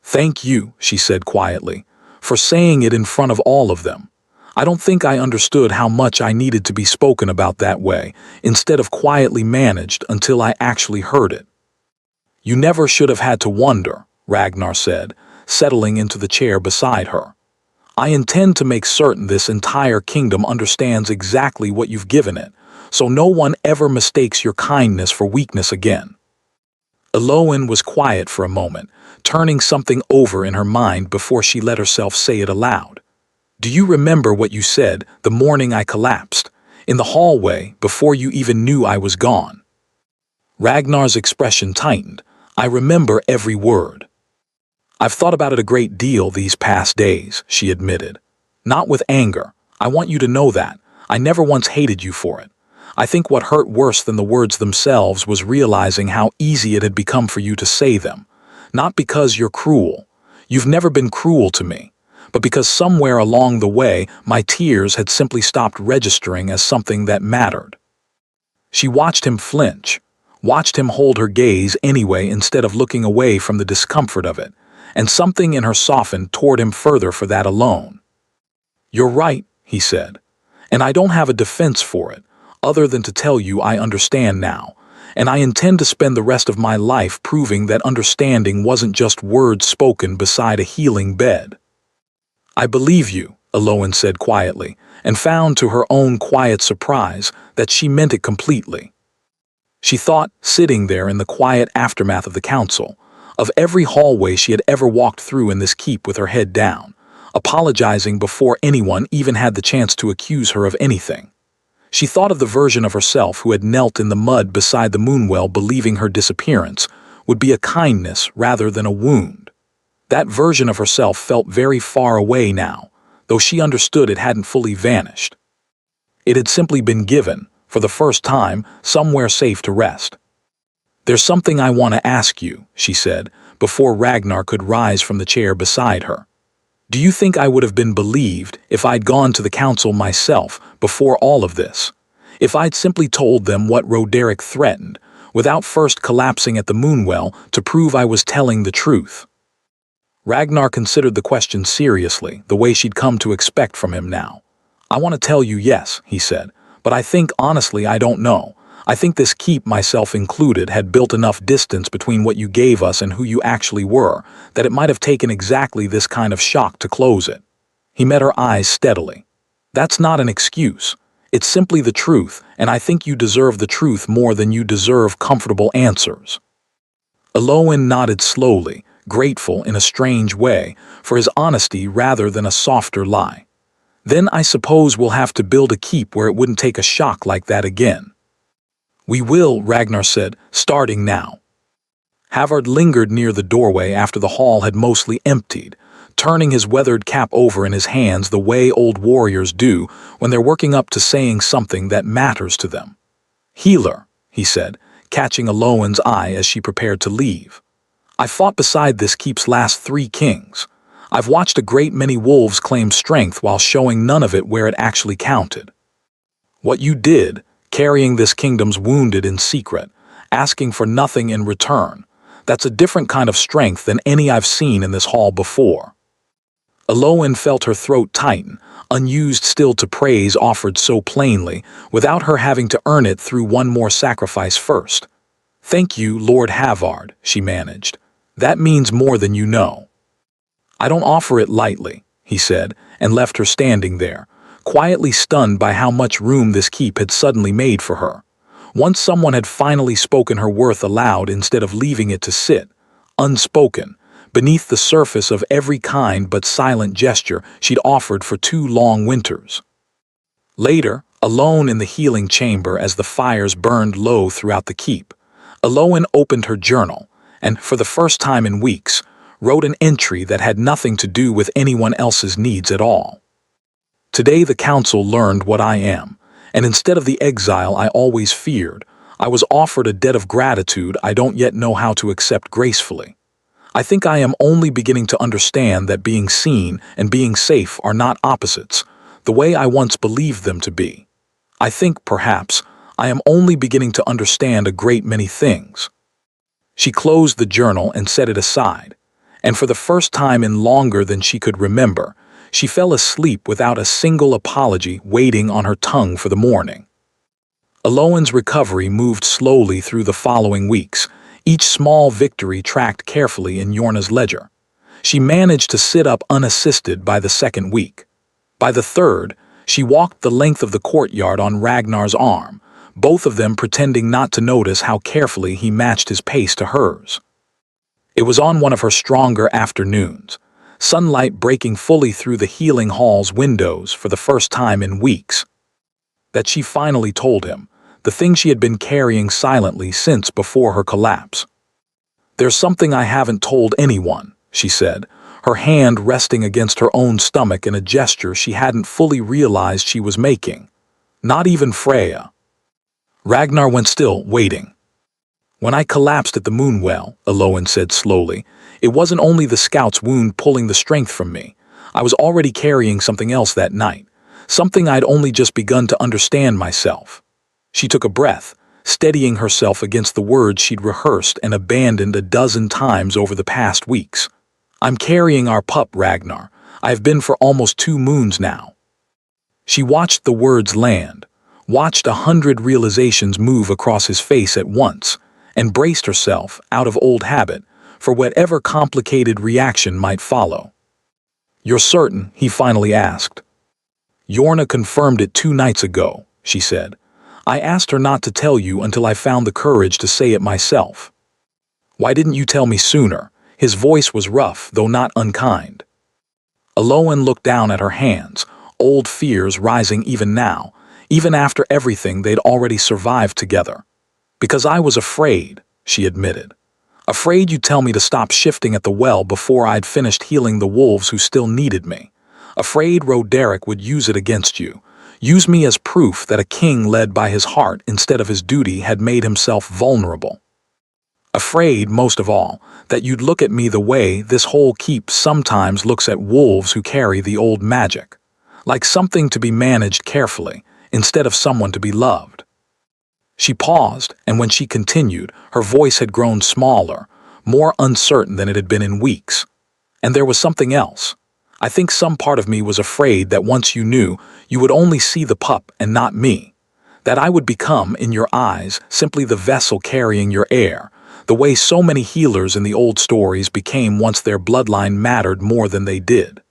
Thank you, she said quietly, for saying it in front of all of them. I don't think I understood how much I needed to be spoken about that way, instead of quietly managed until I actually heard it. You never should have had to wonder, Ragnar said, settling into the chair beside her. I intend to make certain this entire kingdom understands exactly what you've given it, so no one ever mistakes your kindness for weakness again. Elowen was quiet for a moment, turning something over in her mind before she let herself say it aloud. Do you remember what you said the morning I collapsed, in the hallway before you even knew I was gone? Ragnar's expression tightened. I remember every word. I've thought about it a great deal these past days, she admitted. Not with anger. I want you to know that. I never once hated you for it. I think what hurt worse than the words themselves was realizing how easy it had become for you to say them. Not because you're cruel. You've never been cruel to me. But because somewhere along the way, my tears had simply stopped registering as something that mattered. She watched him flinch, watched him hold her gaze anyway instead of looking away from the discomfort of it, and something in her softened toward him further for that alone. You're right, he said, and I don't have a defense for it, other than to tell you I understand now, and I intend to spend the rest of my life proving that understanding wasn't just words spoken beside a healing bed. I believe you, Elowen said quietly, and found to her own quiet surprise that she meant it completely. She thought, sitting there in the quiet aftermath of the council, of every hallway she had ever walked through in this keep with her head down, apologizing before anyone even had the chance to accuse her of anything. She thought of the version of herself who had knelt in the mud beside the moonwell believing her disappearance would be a kindness rather than a wound. That version of herself felt very far away now, though she understood it hadn't fully vanished. It had simply been given, for the first time, somewhere safe to rest. There's something I want to ask you, she said, before Ragnar could rise from the chair beside her. Do you think I would have been believed if I'd gone to the council myself before all of this? If I'd simply told them what Roderick threatened, without first collapsing at the moonwell to prove I was telling the truth? Ragnar considered the question seriously, the way she'd come to expect from him now. I want to tell you yes, he said, but I think honestly I don't know. I think this keep, myself included, had built enough distance between what you gave us and who you actually were, that it might have taken exactly this kind of shock to close it. He met her eyes steadily. That's not an excuse. It's simply the truth, and I think you deserve the truth more than you deserve comfortable answers. Elowen nodded slowly, grateful in a strange way, for his honesty rather than a softer lie. Then I suppose we'll have to build a keep where it wouldn't take a shock like that again. We will, Ragnar said, starting now. Havard lingered near the doorway after the hall had mostly emptied, turning his weathered cap over in his hands the way old warriors do when they're working up to saying something that matters to them. Healer, he said, catching Elowen's eye as she prepared to leave. I fought beside this keep's last 3 kings. I've watched a great many wolves claim strength while showing none of it where it actually counted. What you did, carrying this kingdom's wounded in secret, asking for nothing in return, that's a different kind of strength than any I've seen in this hall before. Eloan felt her throat tighten, unused still to praise offered so plainly, without her having to earn it through one more sacrifice first. "Thank you, Lord Havard," she managed. "That means more than you know." "I don't offer it lightly," he said, and left her standing there, quietly stunned by how much room this keep had suddenly made for her. Once someone had finally spoken her worth aloud instead of leaving it to sit, unspoken, beneath the surface of every kind but silent gesture she'd offered for 2 long winters. Later, alone in the healing chamber as the fires burned low throughout the keep, Eloan opened her journal and, for the first time in weeks, wrote an entry that had nothing to do with anyone else's needs at all. "Today the council learned what I am, and instead of the exile I always feared, I was offered a debt of gratitude I don't yet know how to accept gracefully. I think I am only beginning to understand that being seen and being safe are not opposites, the way I once believed them to be. I think, perhaps, I am only beginning to understand a great many things." She closed the journal and set it aside, and for the first time in longer than she could remember, she fell asleep without a single apology waiting on her tongue for the morning. Eloan's recovery moved slowly through the following weeks, each small victory tracked carefully in Yorna's ledger. She managed to sit up unassisted by the second week. By the third, she walked the length of the courtyard on Ragnar's arm, both of them pretending not to notice how carefully he matched his pace to hers. It was on one of her stronger afternoons, sunlight breaking fully through the healing hall's windows for the first time in weeks, that she finally told him the thing she had been carrying silently since before her collapse. "There's something I haven't told anyone," she said, her hand resting against her own stomach in a gesture she hadn't fully realized she was making. "Not even Freya." Ragnar went still, waiting. "When I collapsed at the Moonwell," Eloan said slowly, "it wasn't only the scout's wound pulling the strength from me. I was already carrying something else that night, something I'd only just begun to understand myself." She took a breath, steadying herself against the words she'd rehearsed and abandoned a dozen times over the past weeks. "I'm carrying our pup, Ragnar. I've been for almost 2 moons now." She watched the words land, watched 100 realizations move across his face at once, and braced herself, out of old habit, for whatever complicated reaction might follow. "You're certain?" he finally asked. "Yorna confirmed it 2 nights ago," she said. "I asked her not to tell you until I found the courage to say it myself." "Why didn't you tell me sooner?" His voice was rough, though not unkind. Eloan looked down at her hands, old fears rising even now, even after everything they'd already survived together. "Because I was afraid," she admitted. "Afraid you'd tell me to stop shifting at the well before I'd finished healing the wolves who still needed me. Afraid Roderick would use it against you. Use me as proof that a king led by his heart instead of his duty had made himself vulnerable. Afraid, most of all, that you'd look at me the way this whole keep sometimes looks at wolves who carry the old magic, like something to be managed carefully, instead of someone to be loved." She paused, and when she continued, her voice had grown smaller, more uncertain than it had been in weeks. "And there was something else. I think some part of me was afraid that once you knew, you would only see the pup and not me. That I would become, in your eyes, simply the vessel carrying your heir, the way so many healers in the old stories became once their bloodline mattered more than they did."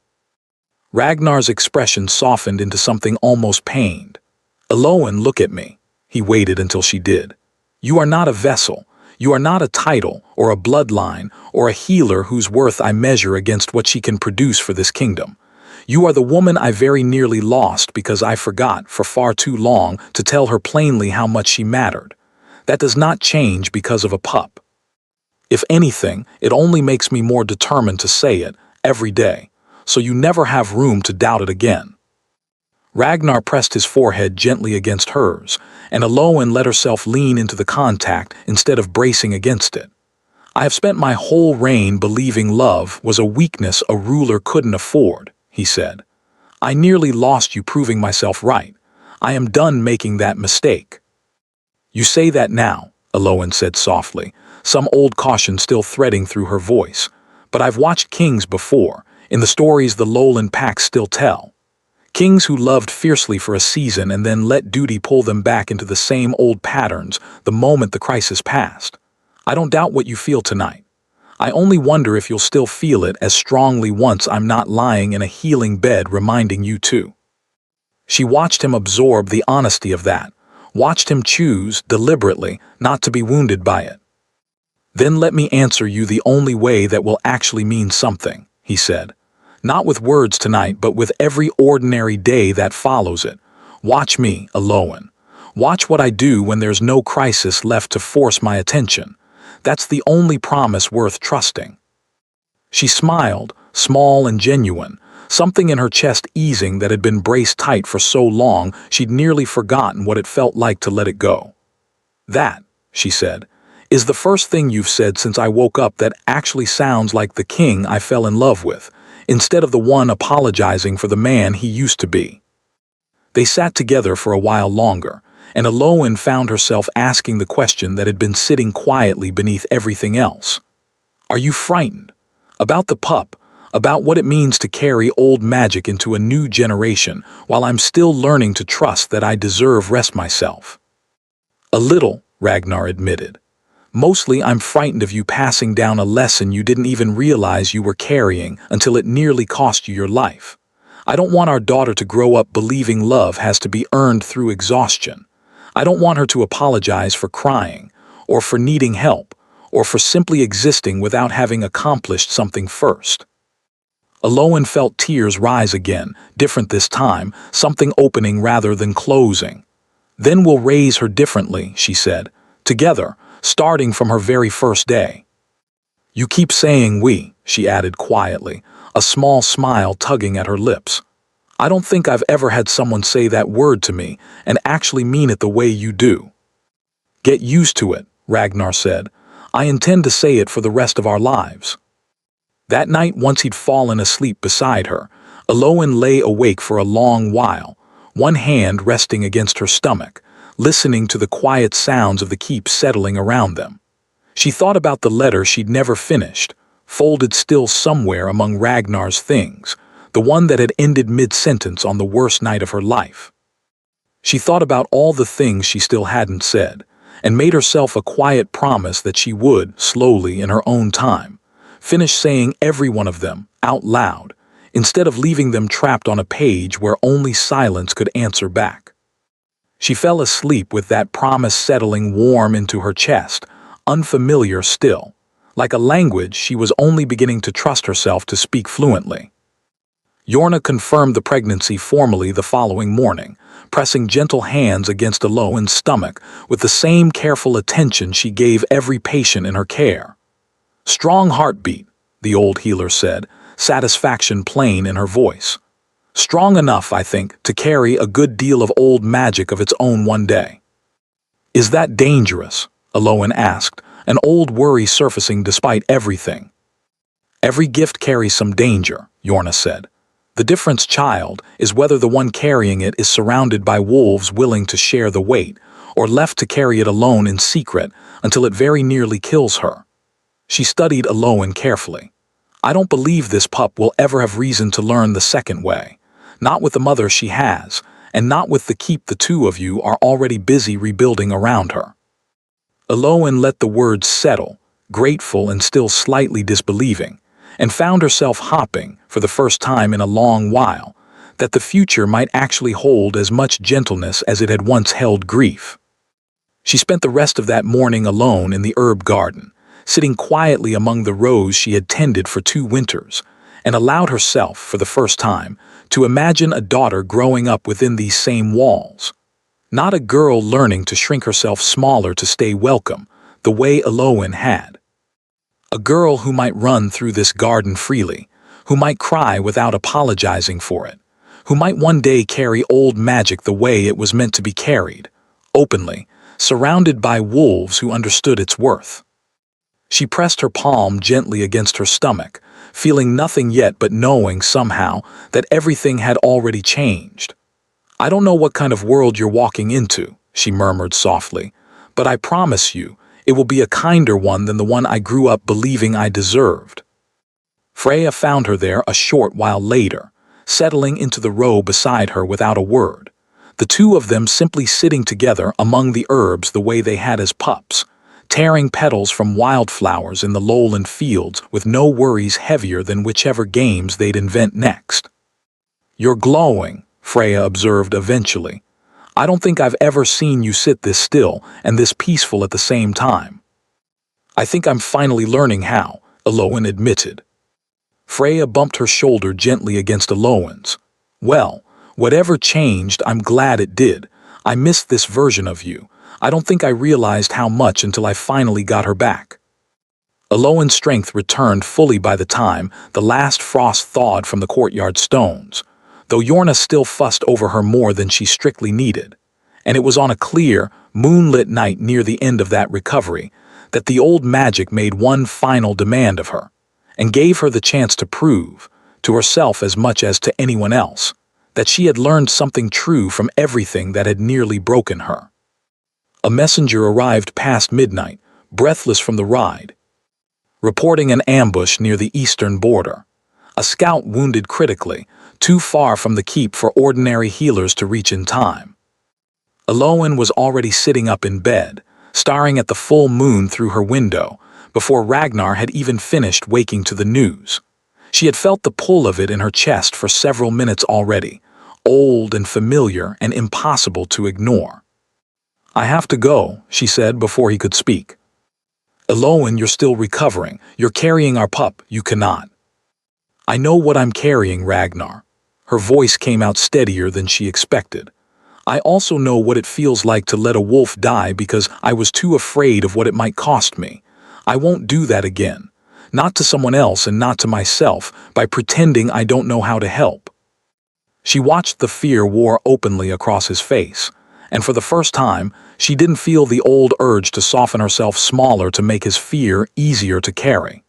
Ragnar's expression softened into something almost pained. "Eloan, look at me." He waited until she did. "You are not a vessel. You are not a title, or a bloodline, or a healer whose worth I measure against what she can produce for this kingdom. You are the woman I very nearly lost because I forgot, for far too long, to tell her plainly how much she mattered. That does not change because of a pup. If anything, it only makes me more determined to say it, every day, so you never have room to doubt it again." Ragnar pressed his forehead gently against hers, and Eloan let herself lean into the contact instead of bracing against it. I have spent my whole reign believing love was a weakness a ruler couldn't afford, he said. I nearly lost you proving myself right. I am done making that mistake. You say that now, Aloan said softly, some old caution still threading through her voice. But I've watched kings before, in the stories the lowland packs still tell. Kings who loved fiercely for a season and then let duty pull them back into the same old patterns the moment the crisis passed. I don't doubt what you feel tonight. I only wonder if you'll still feel it as strongly once I'm not lying in a healing bed reminding you too. She watched him absorb the honesty of that, watched him choose, deliberately, not to be wounded by it. Then let me answer you the only way that will actually mean something, he said. Not with words tonight, but with every ordinary day that follows it. Watch me, Aloan. Watch what I do when there's no crisis left to force my attention. That's the only promise worth trusting. She smiled, small and genuine, something in her chest easing that had been braced tight for so long she'd nearly forgotten what it felt like to let it go. That, she said, is the first thing you've said since I woke up that actually sounds like the king I fell in love with, instead of the one apologizing for the man he used to be. They sat together for a while longer, and Aloan found herself asking the question that had been sitting quietly beneath everything else. Are you frightened? About the pup, about what it means to carry old magic into a new generation while I'm still learning to trust that I deserve rest myself. A little, Ragnar admitted. Mostly I'm frightened of you passing down a lesson you didn't even realize you were carrying until it nearly cost you your life. I don't want our daughter to grow up believing love has to be earned through exhaustion. I don't want her to apologize for crying, or for needing help, or for simply existing without having accomplished something first. Aloan felt tears rise again, different this time, something opening rather than closing. Then we'll raise her differently, she said, together, starting from her very first day. You keep saying we, she added quietly, a small smile tugging at her lips. I don't think I've ever had someone say that word to me and actually mean it the way you do. Get used to it, Ragnar said. I intend to say it for the rest of our lives. That night, once he'd fallen asleep beside her, Aloan lay awake for a long while, one hand resting against her stomach, listening to the quiet sounds of the keep settling around them. She thought about the letter she'd never finished, folded still somewhere among Ragnar's things, the one that had ended mid-sentence on the worst night of her life. She thought about all the things she still hadn't said, and made herself a quiet promise that she would, slowly in her own time, finish saying every one of them, out loud, instead of leaving them trapped on a page where only silence could answer back. She fell asleep with that promise settling warm into her chest, unfamiliar still, like a language she was only beginning to trust herself to speak fluently. Yorna confirmed the pregnancy formally the following morning, pressing gentle hands against Aloan's stomach with the same careful attention she gave every patient in her care. Strong heartbeat, the old healer said, satisfaction plain in her voice. Strong enough, I think, to carry a good deal of old magic of its own one day. Is that dangerous? Aloan asked, an old worry surfacing despite everything. Every gift carries some danger, Yorna said. The difference, child, is whether the one carrying it is surrounded by wolves willing to share the weight, or left to carry it alone in secret until it very nearly kills her. She studied Aloan carefully. I don't believe this pup will ever have reason to learn the second way. Not with the mother she has, and not with the keep the two of you are already busy rebuilding around her. Aloan let the words settle, grateful and still slightly disbelieving, and found herself hopping, for the first time in a long while, that the future might actually hold as much gentleness as it had once held grief. She spent the rest of that morning alone in the herb garden, sitting quietly among the rows she had tended for 2 winters, and allowed herself, for the first time, to imagine a daughter growing up within these same walls. Not a girl learning to shrink herself smaller to stay welcome, the way Aloan had. A girl who might run through this garden freely, who might cry without apologizing for it, who might one day carry old magic the way it was meant to be carried, openly, surrounded by wolves who understood its worth. She pressed her palm gently against her stomach, feeling nothing yet but knowing somehow that everything had already changed. "I don't know what kind of world you're walking into," she murmured softly, "but I promise you, it will be a kinder one than the one I grew up believing I deserved." Freya found her there a short while later, settling into the row beside her without a word, the two of them simply sitting together among the herbs the way they had as pups, tearing petals from wildflowers in the lowland fields with no worries heavier than whichever games they'd invent next. "You're glowing," Freya observed eventually. "I don't think I've ever seen you sit this still and this peaceful at the same time." "I think I'm finally learning how," Elowen admitted. Freya bumped her shoulder gently against Elowen's. "Well, whatever changed, I'm glad it did. I missed this version of you. I don't think I realized how much until I finally got her back." Elowen's strength returned fully by the time the last frost thawed from the courtyard stones, though Yorna still fussed over her more than she strictly needed. And it was on a clear, moonlit night near the end of that recovery that the old magic made one final demand of her, and gave her the chance to prove, to herself as much as to anyone else, that she had learned something true from everything that had nearly broken her. A messenger arrived past midnight, breathless from the ride, reporting an ambush near the eastern border. A scout wounded critically, too far from the keep for ordinary healers to reach in time. Elowen was already sitting up in bed, staring at the full moon through her window, before Ragnar had even finished waking to the news. She had felt the pull of it in her chest for several minutes already, old and familiar and impossible to ignore. "I have to go," she said before he could speak. "Elowen, you're still recovering. You're carrying our pup. You cannot." "I know what I'm carrying, Ragnar." Her voice came out steadier than she expected. "I also know what it feels like to let a wolf die because I was too afraid of what it might cost me. I won't do that again. Not to someone else and not to myself, by pretending I don't know how to help." She watched the fear war openly across his face, and for the first time, she didn't feel the old urge to soften herself smaller to make his fear easier to carry.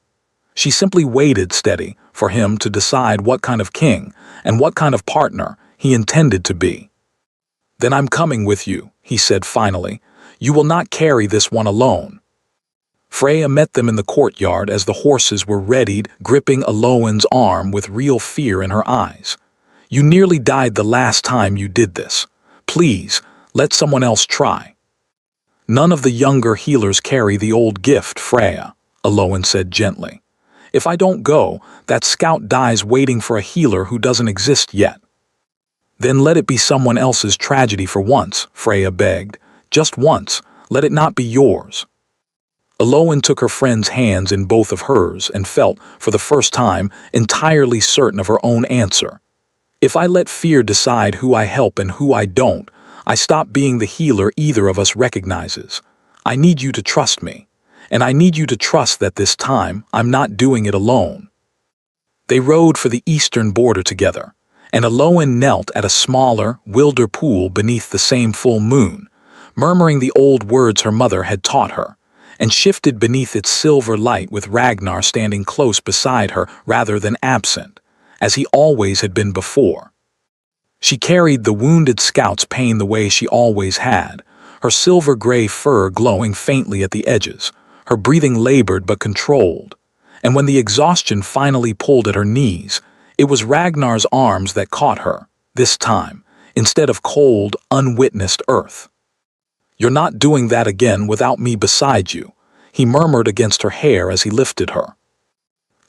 She simply waited steady for him to decide what kind of king and what kind of partner he intended to be. "Then I'm coming with you," he said finally. "You will not carry this one alone." Freya met them in the courtyard as the horses were readied, gripping Elowen's arm with real fear in her eyes. "You nearly died the last time you did this. Please, let someone else try." "None of the younger healers carry the old gift, Freya," Elowen said gently. "If I don't go, that scout dies waiting for a healer who doesn't exist yet." "Then let it be someone else's tragedy for once," Freya begged. "Just once. Let it not be yours." Elowen took her friend's hands in both of hers and felt, for the first time, entirely certain of her own answer. "If I let fear decide who I help and who I don't, I stop being the healer either of us recognizes. I need you to trust me, and I need you to trust that this time I'm not doing it alone." They rode for the eastern border together, and Elowen knelt at a smaller, wilder pool beneath the same full moon, murmuring the old words her mother had taught her, and shifted beneath its silver light with Ragnar standing close beside her rather than absent, as he always had been before. She carried the wounded scout's pain the way she always had, her silver-gray fur glowing faintly at the edges, her breathing labored but controlled, and when the exhaustion finally pulled at her knees, it was Ragnar's arms that caught her, this time, instead of cold, unwitnessed earth. "You're not doing that again without me beside you," he murmured against her hair as he lifted her.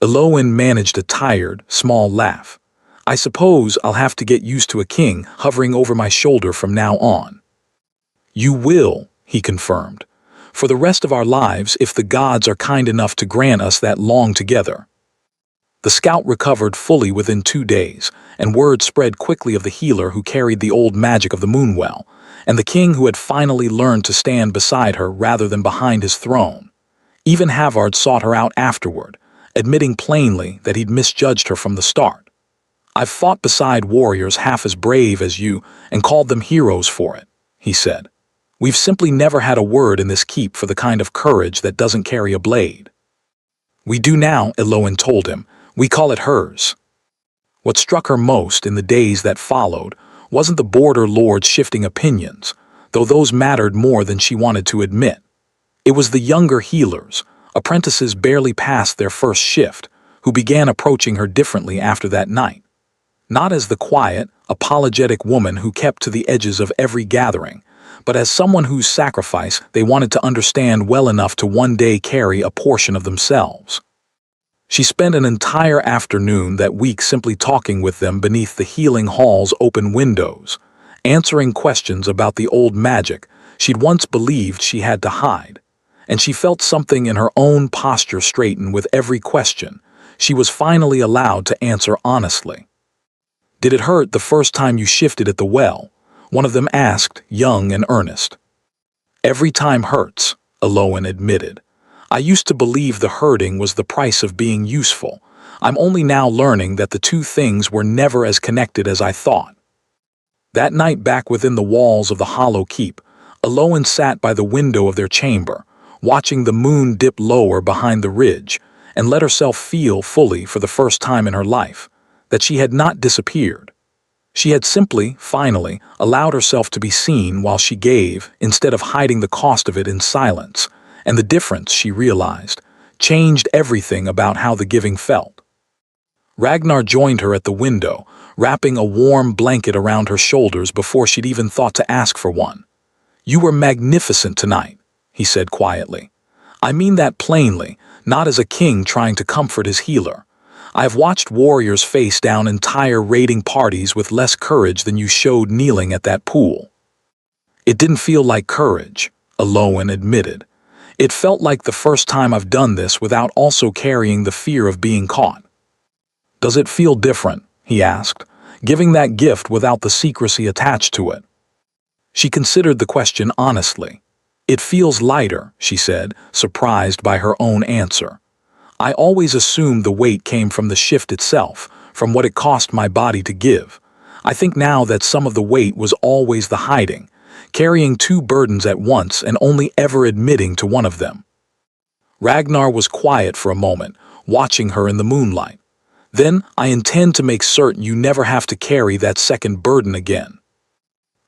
Elowen managed a tired, small laugh. "I suppose I'll have to get used to a king hovering over my shoulder from now on." "You will," he confirmed, "for the rest of our lives if the gods are kind enough to grant us that long together." The scout recovered fully within 2 days, and word spread quickly of the healer who carried the old magic of the Moonwell, and the king who had finally learned to stand beside her rather than behind his throne. Even Havard sought her out afterward, admitting plainly that he'd misjudged her from the start. "I've fought beside warriors half as brave as you and called them heroes for it," he said. "We've simply never had a word in this keep for the kind of courage that doesn't carry a blade." "We do now," Eloin told him. "We call it hers." What struck her most in the days that followed wasn't the border lord's shifting opinions, though those mattered more than she wanted to admit. It was the younger healers, apprentices barely past their first shift, who began approaching her differently after that night. Not as the quiet, apologetic woman who kept to the edges of every gathering, but as someone whose sacrifice they wanted to understand well enough to one day carry a portion of themselves. She spent an entire afternoon that week simply talking with them beneath the healing hall's open windows, answering questions about the old magic she'd once believed she had to hide, and she felt something in her own posture straighten with every question she was finally allowed to answer honestly. "Did it hurt the first time you shifted at the well?" one of them asked, young and earnest. "Every time hurts," Eloin admitted. "I used to believe the hurting was the price of being useful. I'm only now learning that the two things were never as connected as I thought." That night back within the walls of the hollow keep, Eloin sat by the window of their chamber, watching the moon dip lower behind the ridge, and let herself feel fully for the first time in her life that she had not disappeared. She had simply, finally, allowed herself to be seen while she gave, instead of hiding the cost of it in silence, and the difference, she realized, changed everything about how the giving felt. Ragnar joined her at the window, wrapping a warm blanket around her shoulders before she'd even thought to ask for one. "You were magnificent tonight," he said quietly. "I mean that plainly, not as a king trying to comfort his healer. I have watched warriors face down entire raiding parties with less courage than you showed kneeling at that pool." "It didn't feel like courage," Eloin admitted. "It felt like the first time I've done this without also carrying the fear of being caught." "Does it feel different?" he asked, "giving that gift without the secrecy attached to it?" She considered the question honestly. "It feels lighter," she said, surprised by her own answer. "I always assumed the weight came from the shift itself, from what it cost my body to give. I think now that some of the weight was always the hiding, carrying two burdens at once and only ever admitting to one of them." Ragnar was quiet for a moment, watching her in the moonlight. "Then I intend to make certain you never have to carry that second burden again."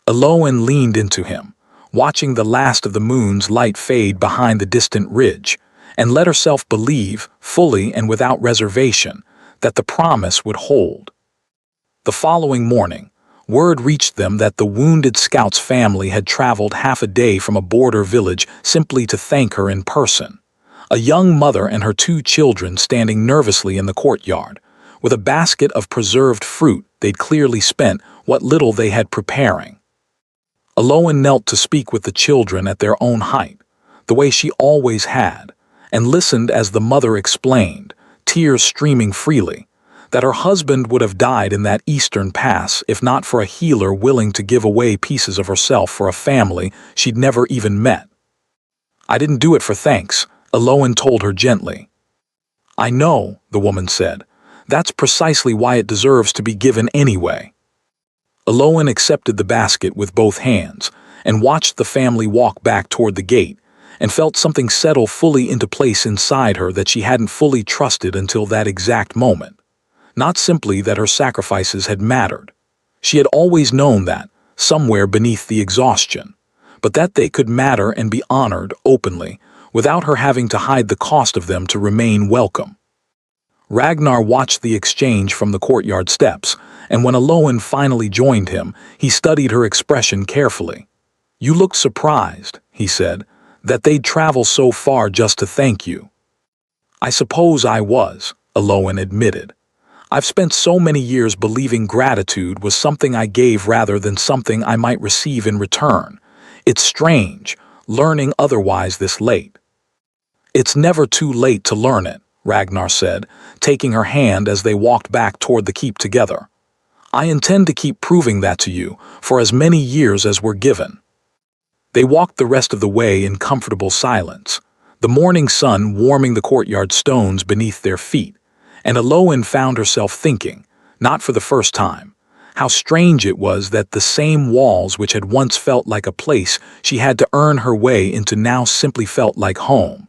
Eloin leaned into him, watching the last of the moon's light fade behind the distant ridge, and let herself believe, fully and without reservation, that the promise would hold. The following morning, word reached them that the wounded scout's family had traveled half a day from a border village simply to thank her in person. A young mother and her two children standing nervously in the courtyard, with a basket of preserved fruit they'd clearly spent what little they had preparing. Eloin knelt to speak with the children at their own height, the way she always had, and listened as the mother explained, tears streaming freely, that her husband would have died in that eastern pass if not for a healer willing to give away pieces of herself for a family she'd never even met. "I didn't do it for thanks," Eloin told her gently. "I know," the woman said. "That's precisely why it deserves to be given anyway." Eloin accepted the basket with both hands and watched the family walk back toward the gate, and felt something settle fully into place inside her that she hadn't fully trusted until that exact moment. Not simply that her sacrifices had mattered. She had always known that, somewhere beneath the exhaustion, but that they could matter and be honored openly, without her having to hide the cost of them to remain welcome. Ragnar watched the exchange from the courtyard steps, and when Eloin finally joined him, he studied her expression carefully. "You looked surprised," he said, "that they'd travel so far just to thank you." "I suppose I was," Eloin admitted. "I've spent so many years believing gratitude was something I gave rather than something I might receive in return. It's strange, learning otherwise this late." "It's never too late to learn it," Ragnar said, taking her hand as they walked back toward the keep together. "I intend to keep proving that to you for as many years as we're given." They walked the rest of the way in comfortable silence, the morning sun warming the courtyard stones beneath their feet, and Eloin found herself thinking, not for the first time, how strange it was that the same walls which had once felt like a place she had to earn her way into now simply felt like home.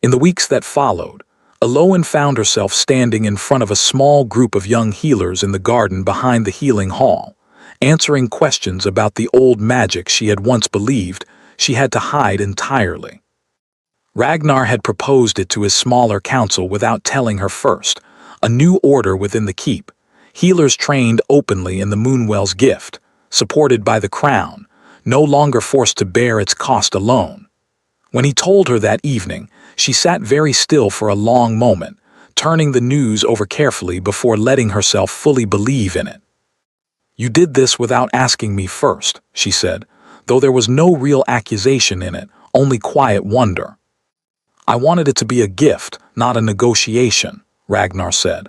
In the weeks that followed, Aloan found herself standing in front of a small group of young healers in the garden behind the healing hall, answering questions about the old magic she had once believed she had to hide entirely. Ragnar had proposed it to his smaller council without telling her first, a new order within the keep, healers trained openly in the Moonwell's gift, supported by the crown, no longer forced to bear its cost alone. When he told her that evening, she sat very still for a long moment, turning the news over carefully before letting herself fully believe in it. "You did this without asking me first," she said, though there was no real accusation in it, only quiet wonder. "I wanted it to be a gift, not a negotiation," Ragnar said.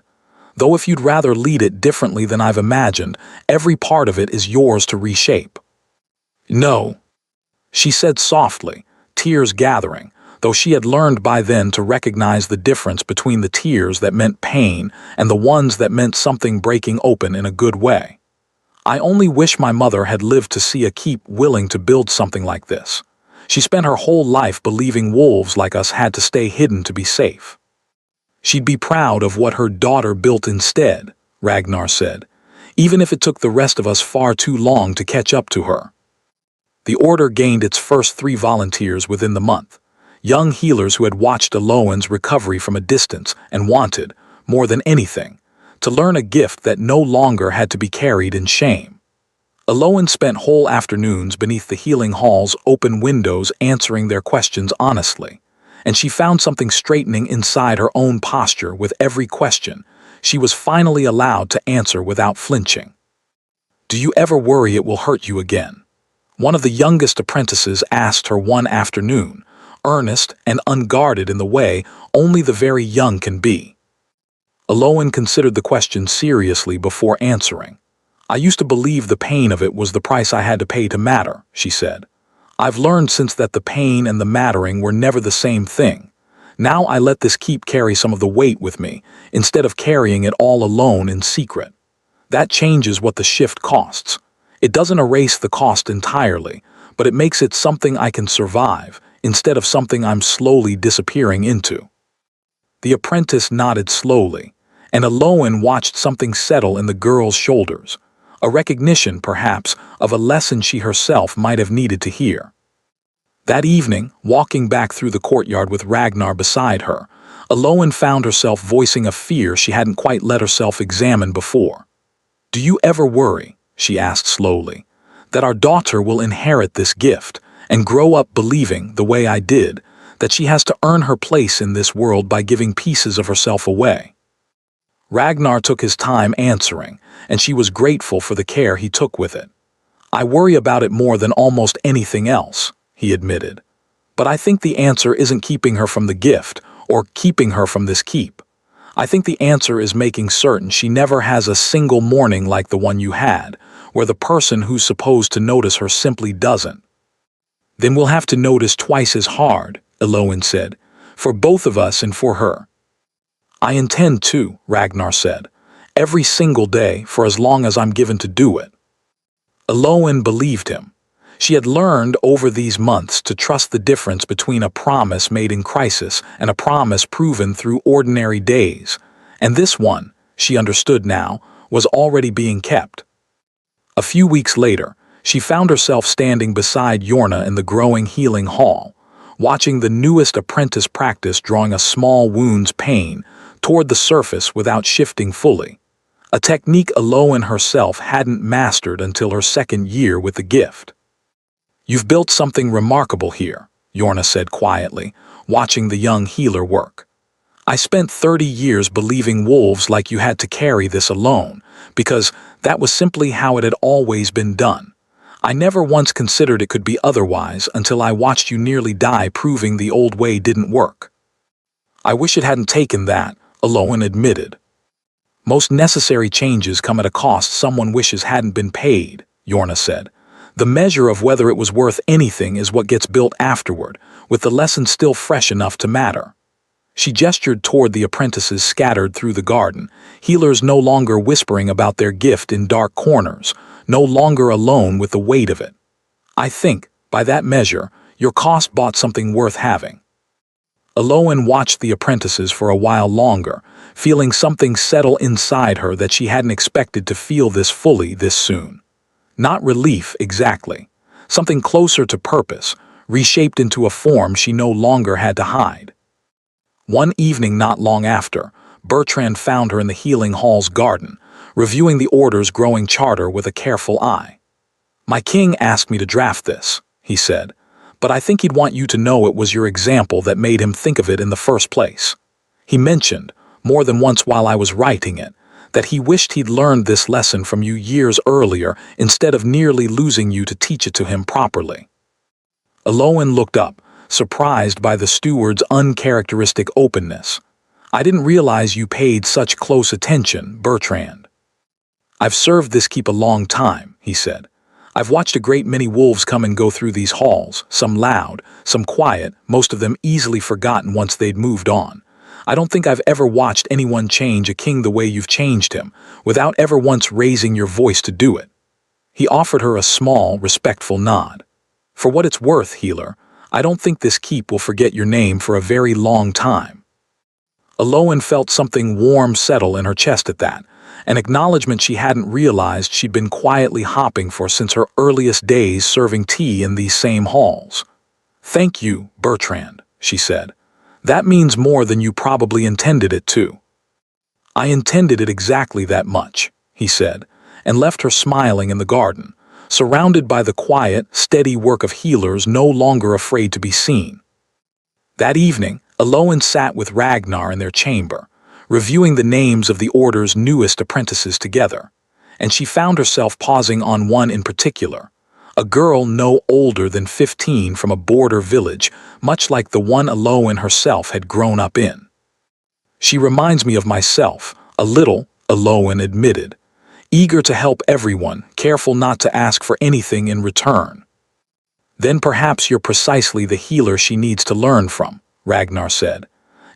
"Though if you'd rather lead it differently than I've imagined, every part of it is yours to reshape." "No," she said softly, tears gathering, though she had learned by then to recognize the difference between the tears that meant pain and the ones that meant something breaking open in a good way. "I only wish my mother had lived to see a keep willing to build something like this. She spent her whole life believing wolves like us had to stay hidden to be safe. She'd be proud of what her daughter built instead," Ragnar said, "even if it took the rest of us far too long to catch up to her." The order gained its first 3 volunteers within the month, young healers who had watched Aloan's recovery from a distance and wanted, more than anything, to learn a gift that no longer had to be carried in shame. Aloan spent whole afternoons beneath the healing hall's open windows answering their questions honestly, and she found something straightening inside her own posture with every question she was finally allowed to answer without flinching. "Do you ever worry it will hurt you again?" one of the youngest apprentices asked her one afternoon, earnest and unguarded in the way only the very young can be. Aloan considered the question seriously before answering. "I used to believe the pain of it was the price I had to pay to matter," she said. "I've learned since that the pain and the mattering were never the same thing. Now I let this keep carry some of the weight with me, instead of carrying it all alone in secret. That changes what the shift costs. It doesn't erase the cost entirely, but it makes it something I can survive, instead of something I'm slowly disappearing into." The apprentice nodded slowly, and Aloan watched something settle in the girl's shoulders, a recognition, perhaps, of a lesson she herself might have needed to hear. That evening, walking back through the courtyard with Ragnar beside her, Aloan found herself voicing a fear she hadn't quite let herself examine before. "Do you ever worry," she asked slowly, "that our daughter will inherit this gift and grow up believing, the way I did, that she has to earn her place in this world by giving pieces of herself away?" Ragnar took his time answering, and she was grateful for the care he took with it. "I worry about it more than almost anything else," he admitted. "But I think the answer isn't keeping her from the gift or keeping her from this keep. I think the answer is making certain she never has a single morning like the one you had, where the person who's supposed to notice her simply doesn't." "Then we'll have to notice twice as hard," Aloan said, "for both of us and for her." "I intend to," Ragnar said, "every single day for as long as I'm given to do it." Aloan believed him. She had learned over these months to trust the difference between a promise made in crisis and a promise proven through ordinary days, and this one, she understood now, was already being kept. A few weeks later, she found herself standing beside Yorna in the growing healing hall, watching the newest apprentice practice drawing a small wound's pain toward the surface without shifting fully, a technique Aloan herself hadn't mastered until her second year with the gift. "You've built something remarkable here," Yorna said quietly, watching the young healer work. "I spent 30 years believing wolves like you had to carry this alone, because that was simply how it had always been done. I never once considered it could be otherwise until I watched you nearly die proving the old way didn't work." "I wish it hadn't taken that," Aloan admitted. "Most necessary changes come at a cost someone wishes hadn't been paid," Yorna said. "The measure of whether it was worth anything is what gets built afterward, with the lesson still fresh enough to matter." She gestured toward the apprentices scattered through the garden, healers no longer whispering about their gift in dark corners, no longer alone with the weight of it. "I think, by that measure, your cost bought something worth having." Aloan watched the apprentices for a while longer, feeling something settle inside her that she hadn't expected to feel this fully this soon. Not relief, exactly. Something closer to purpose, reshaped into a form she no longer had to hide. One evening not long after, Bertrand found her in the Healing Hall's garden, reviewing the Order's growing charter with a careful eye. "My king asked me to draft this," he said, "but I think he'd want you to know it was your example that made him think of it in the first place. He mentioned, more than once while I was writing it, that he wished he'd learned this lesson from you years earlier instead of nearly losing you to teach it to him properly." Aloan looked up, surprised by the steward's uncharacteristic openness. "I didn't realize you paid such close attention, Bertrand." "I've served this keep a long time," he said. "I've watched a great many wolves come and go through these halls, some loud, some quiet, most of them easily forgotten once they'd moved on. I don't think I've ever watched anyone change a king the way you've changed him, without ever once raising your voice to do it." He offered her a small, respectful nod. "For what it's worth, healer, I don't think this keep will forget your name for a very long time." Aloan felt something warm settle in her chest at that, an acknowledgement she hadn't realized she'd been quietly hopping for since her earliest days serving tea in these same halls. "Thank you, Bertrand," she said. "That means more than you probably intended it to." "I intended it exactly that much," he said, and left her smiling in the garden, surrounded by the quiet, steady work of healers no longer afraid to be seen. That evening, Aloan sat with Ragnar in their chamber, reviewing the names of the Order's newest apprentices together, and she found herself pausing on one in particular, a girl no older than 15 from a border village, much like the one Aloan herself had grown up in. "She reminds me of myself, a little," Aloan admitted, "eager to help everyone, careful not to ask for anything in return." "Then perhaps you're precisely the healer she needs to learn from," Ragnar said.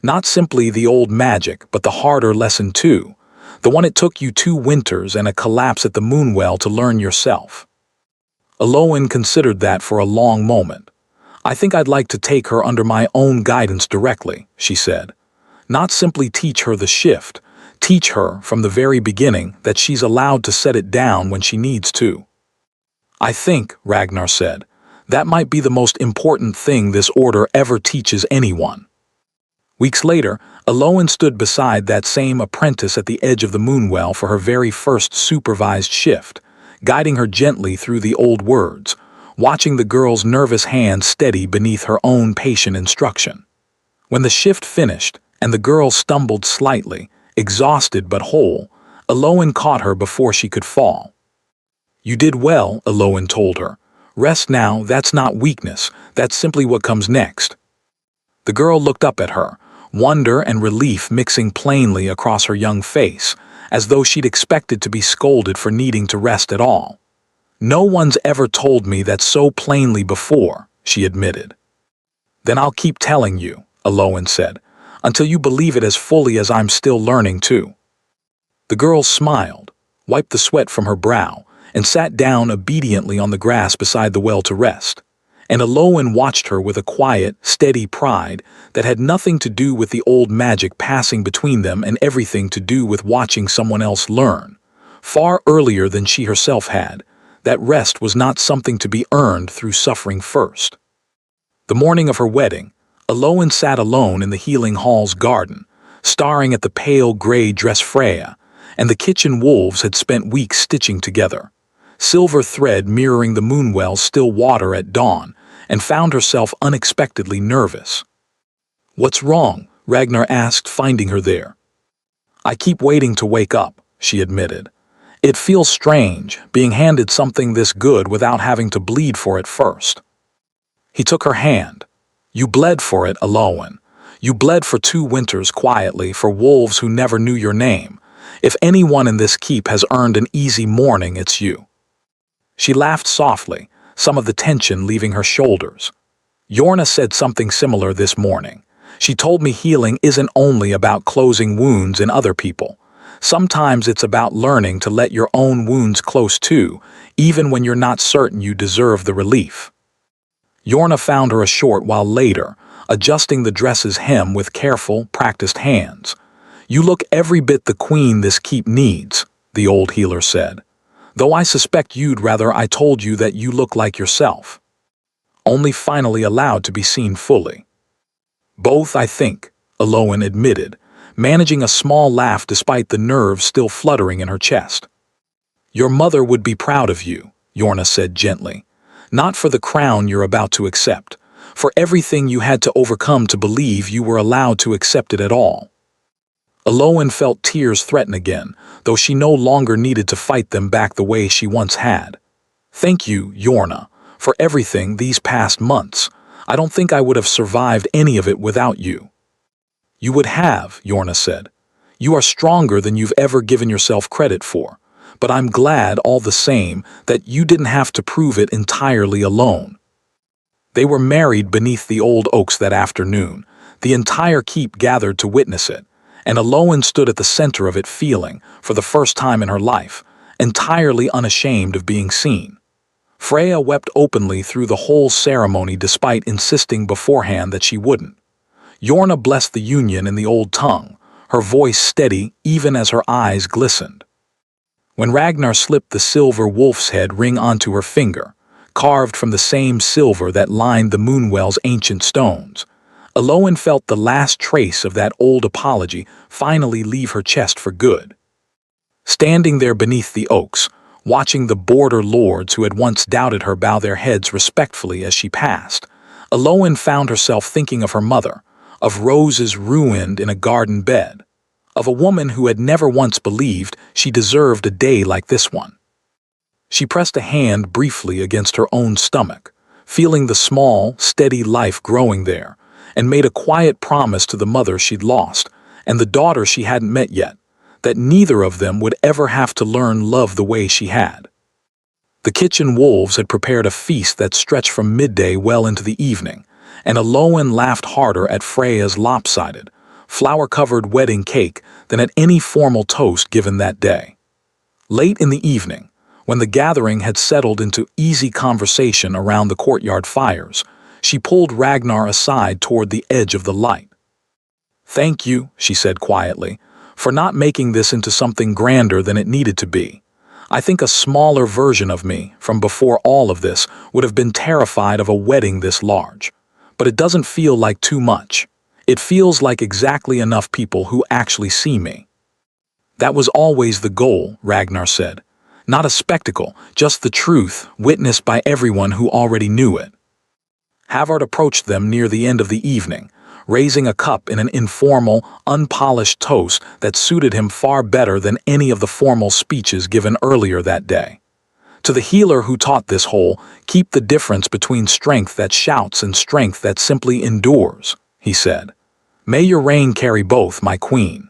"Not simply the old magic, but the harder lesson too, the one it took you 2 winters and a collapse at the Moonwell to learn yourself." Aloan considered that for a long moment. "I think I'd like to take her under my own guidance directly," she said. "Not simply teach her the shift, teach her from the very beginning that she's allowed to set it down when she needs to." "I think," Ragnar said, "that might be the most important thing this Order ever teaches anyone." Weeks later, Aloan stood beside that same apprentice at the edge of the Moonwell for her very first supervised shift, guiding her gently through the old words, watching the girl's nervous hand steady beneath her own patient instruction. When the shift finished, and the girl stumbled slightly, exhausted but whole, Aloan caught her before she could fall. "You did well," Aloan told her. "Rest now, that's not weakness, that's simply what comes next." The girl looked up at her, wonder and relief mixing plainly across her young face, as though she'd expected to be scolded for needing to rest at all. "No one's ever told me that so plainly before," she admitted. "Then I'll keep telling you," Aloan said, "until you believe it as fully as I'm still learning too." The girl smiled, wiped the sweat from her brow, and sat down obediently on the grass beside the well to rest. And Aloan watched her with a quiet, steady pride that had nothing to do with the old magic passing between them and everything to do with watching someone else learn. Far earlier than she herself had, that rest was not something to be earned through suffering first. The morning of her wedding, Aloan sat alone in the Healing Hall's garden, staring at the pale gray dress Freya, and the kitchen wolves had spent weeks stitching together. Silver thread mirroring the Moonwell's still water at dawn, and found herself unexpectedly nervous. "What's wrong?" Ragnar asked, finding her there. "I keep waiting to wake up," she admitted. "It feels strange, being handed something this good without having to bleed for it first." He took her hand. "You bled for it, Aloan. You bled for 2 winters quietly for wolves who never knew your name. If anyone in this keep has earned an easy morning, it's you." She laughed softly, some of the tension leaving her shoulders. "Yorna said something similar this morning. She told me healing isn't only about closing wounds in other people. Sometimes it's about learning to let your own wounds close too, even when you're not certain you deserve the relief." Yorna found her a short while later, adjusting the dress's hem with careful, practiced hands. "You look every bit the queen this keep needs," the old healer said. "Though I suspect you'd rather I told you that you look like yourself. Only finally allowed to be seen fully." "Both, I think," Aloan admitted, managing a small laugh despite the nerves still fluttering in her chest. "Your mother would be proud of you," Yorna said gently. "Not for the crown you're about to accept, for everything you had to overcome to believe you were allowed to accept it at all." Aloan felt tears threaten again, though she no longer needed to fight them back the way she once had. "Thank you, Yorna, for everything these past months. I don't think I would have survived any of it without you." "You would have," Yorna said. "You are stronger than you've ever given yourself credit for, but I'm glad all the same that you didn't have to prove it entirely alone." They were married beneath the old oaks that afternoon. The entire keep gathered to witness it, and Aloan stood at the center of it feeling, for the first time in her life, entirely unashamed of being seen. Freya wept openly through the whole ceremony despite insisting beforehand that she wouldn't. Yorna blessed the union in the old tongue, her voice steady even as her eyes glistened. When Ragnar slipped the silver wolf's head ring onto her finger, carved from the same silver that lined the Moonwell's ancient stones, Aloan felt the last trace of that old apology finally leave her chest for good. Standing there beneath the oaks, watching the border lords who had once doubted her bow their heads respectfully as she passed, Aloan found herself thinking of her mother, of roses ruined in a garden bed, of a woman who had never once believed she deserved a day like this one. She pressed a hand briefly against her own stomach, feeling the small, steady life growing there, and made a quiet promise to the mother she'd lost and the daughter she hadn't met yet, that neither of them would ever have to learn love the way she had. The kitchen wolves had prepared a feast that stretched from midday well into the evening, and Aloan laughed harder at Freya's lopsided, flour-covered wedding cake than at any formal toast given that day. Late in the evening, when the gathering had settled into easy conversation around the courtyard fires, she pulled Ragnar aside toward the edge of the light. "Thank you," she said quietly, "for not making this into something grander than it needed to be. I think a smaller version of me, from before all of this, would have been terrified of a wedding this large. But it doesn't feel like too much. It feels like exactly enough people who actually see me." "That was always the goal," Ragnar said. "Not a spectacle, just the truth, witnessed by everyone who already knew it." Havard approached them near the end of the evening, raising a cup in an informal, unpolished toast that suited him far better than any of the formal speeches given earlier that day. "To the healer who taught this whole, keep the difference between strength that shouts and strength that simply endures," he said. "May your reign carry both, my queen."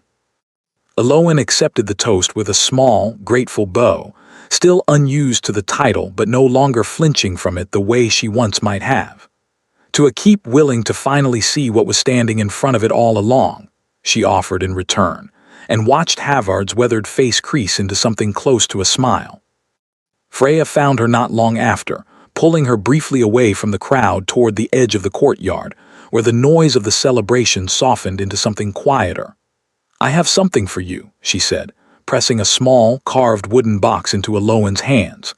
Aloan accepted the toast with a small, grateful bow, still unused to the title but no longer flinching from it the way she once might have. "To a keep willing to finally see what was standing in front of it all along," she offered in return, and watched Havard's weathered face crease into something close to a smile. Freya found her not long after, pulling her briefly away from the crowd toward the edge of the courtyard, where the noise of the celebration softened into something quieter. "I have something for you," she said, pressing a small, carved wooden box into Aloan's hands.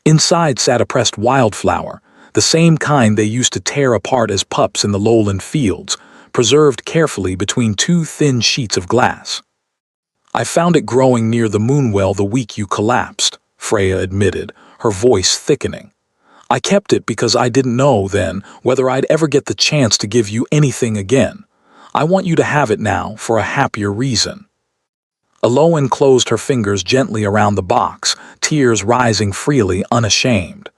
Inside sat a pressed wildflower, the same kind they used to tear apart as pups in the lowland fields, preserved carefully between two thin sheets of glass. "I found it growing near the Moonwell the week you collapsed," Freya admitted, her voice thickening. "I kept it because I didn't know then whether I'd ever get the chance to give you anything again. I want you to have it now for a happier reason." Aloan closed her fingers gently around the box, tears rising freely, unashamed.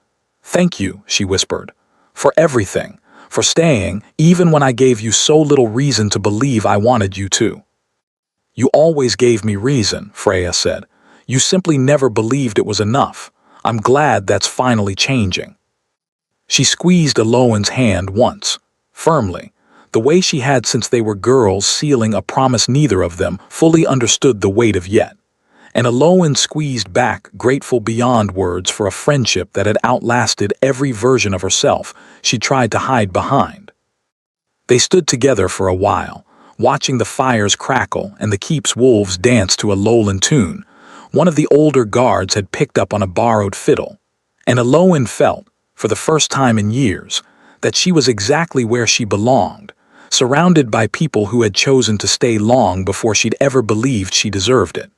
"Thank you," she whispered, "for everything, for staying, even when I gave you so little reason to believe I wanted you to." "You always gave me reason," Freya said. "You simply never believed it was enough. I'm glad that's finally changing." She squeezed Aloan's hand once, firmly, the way she had since they were girls, sealing a promise neither of them fully understood the weight of yet. And Aloan squeezed back, grateful beyond words for a friendship that had outlasted every version of herself she tried to hide behind. They stood together for a while, watching the fires crackle and the keep's wolves dance to a lowland tune. One of the older guards had picked up on a borrowed fiddle, and Aloin felt, for the first time in years, that she was exactly where she belonged, surrounded by people who had chosen to stay long before she'd ever believed she deserved it.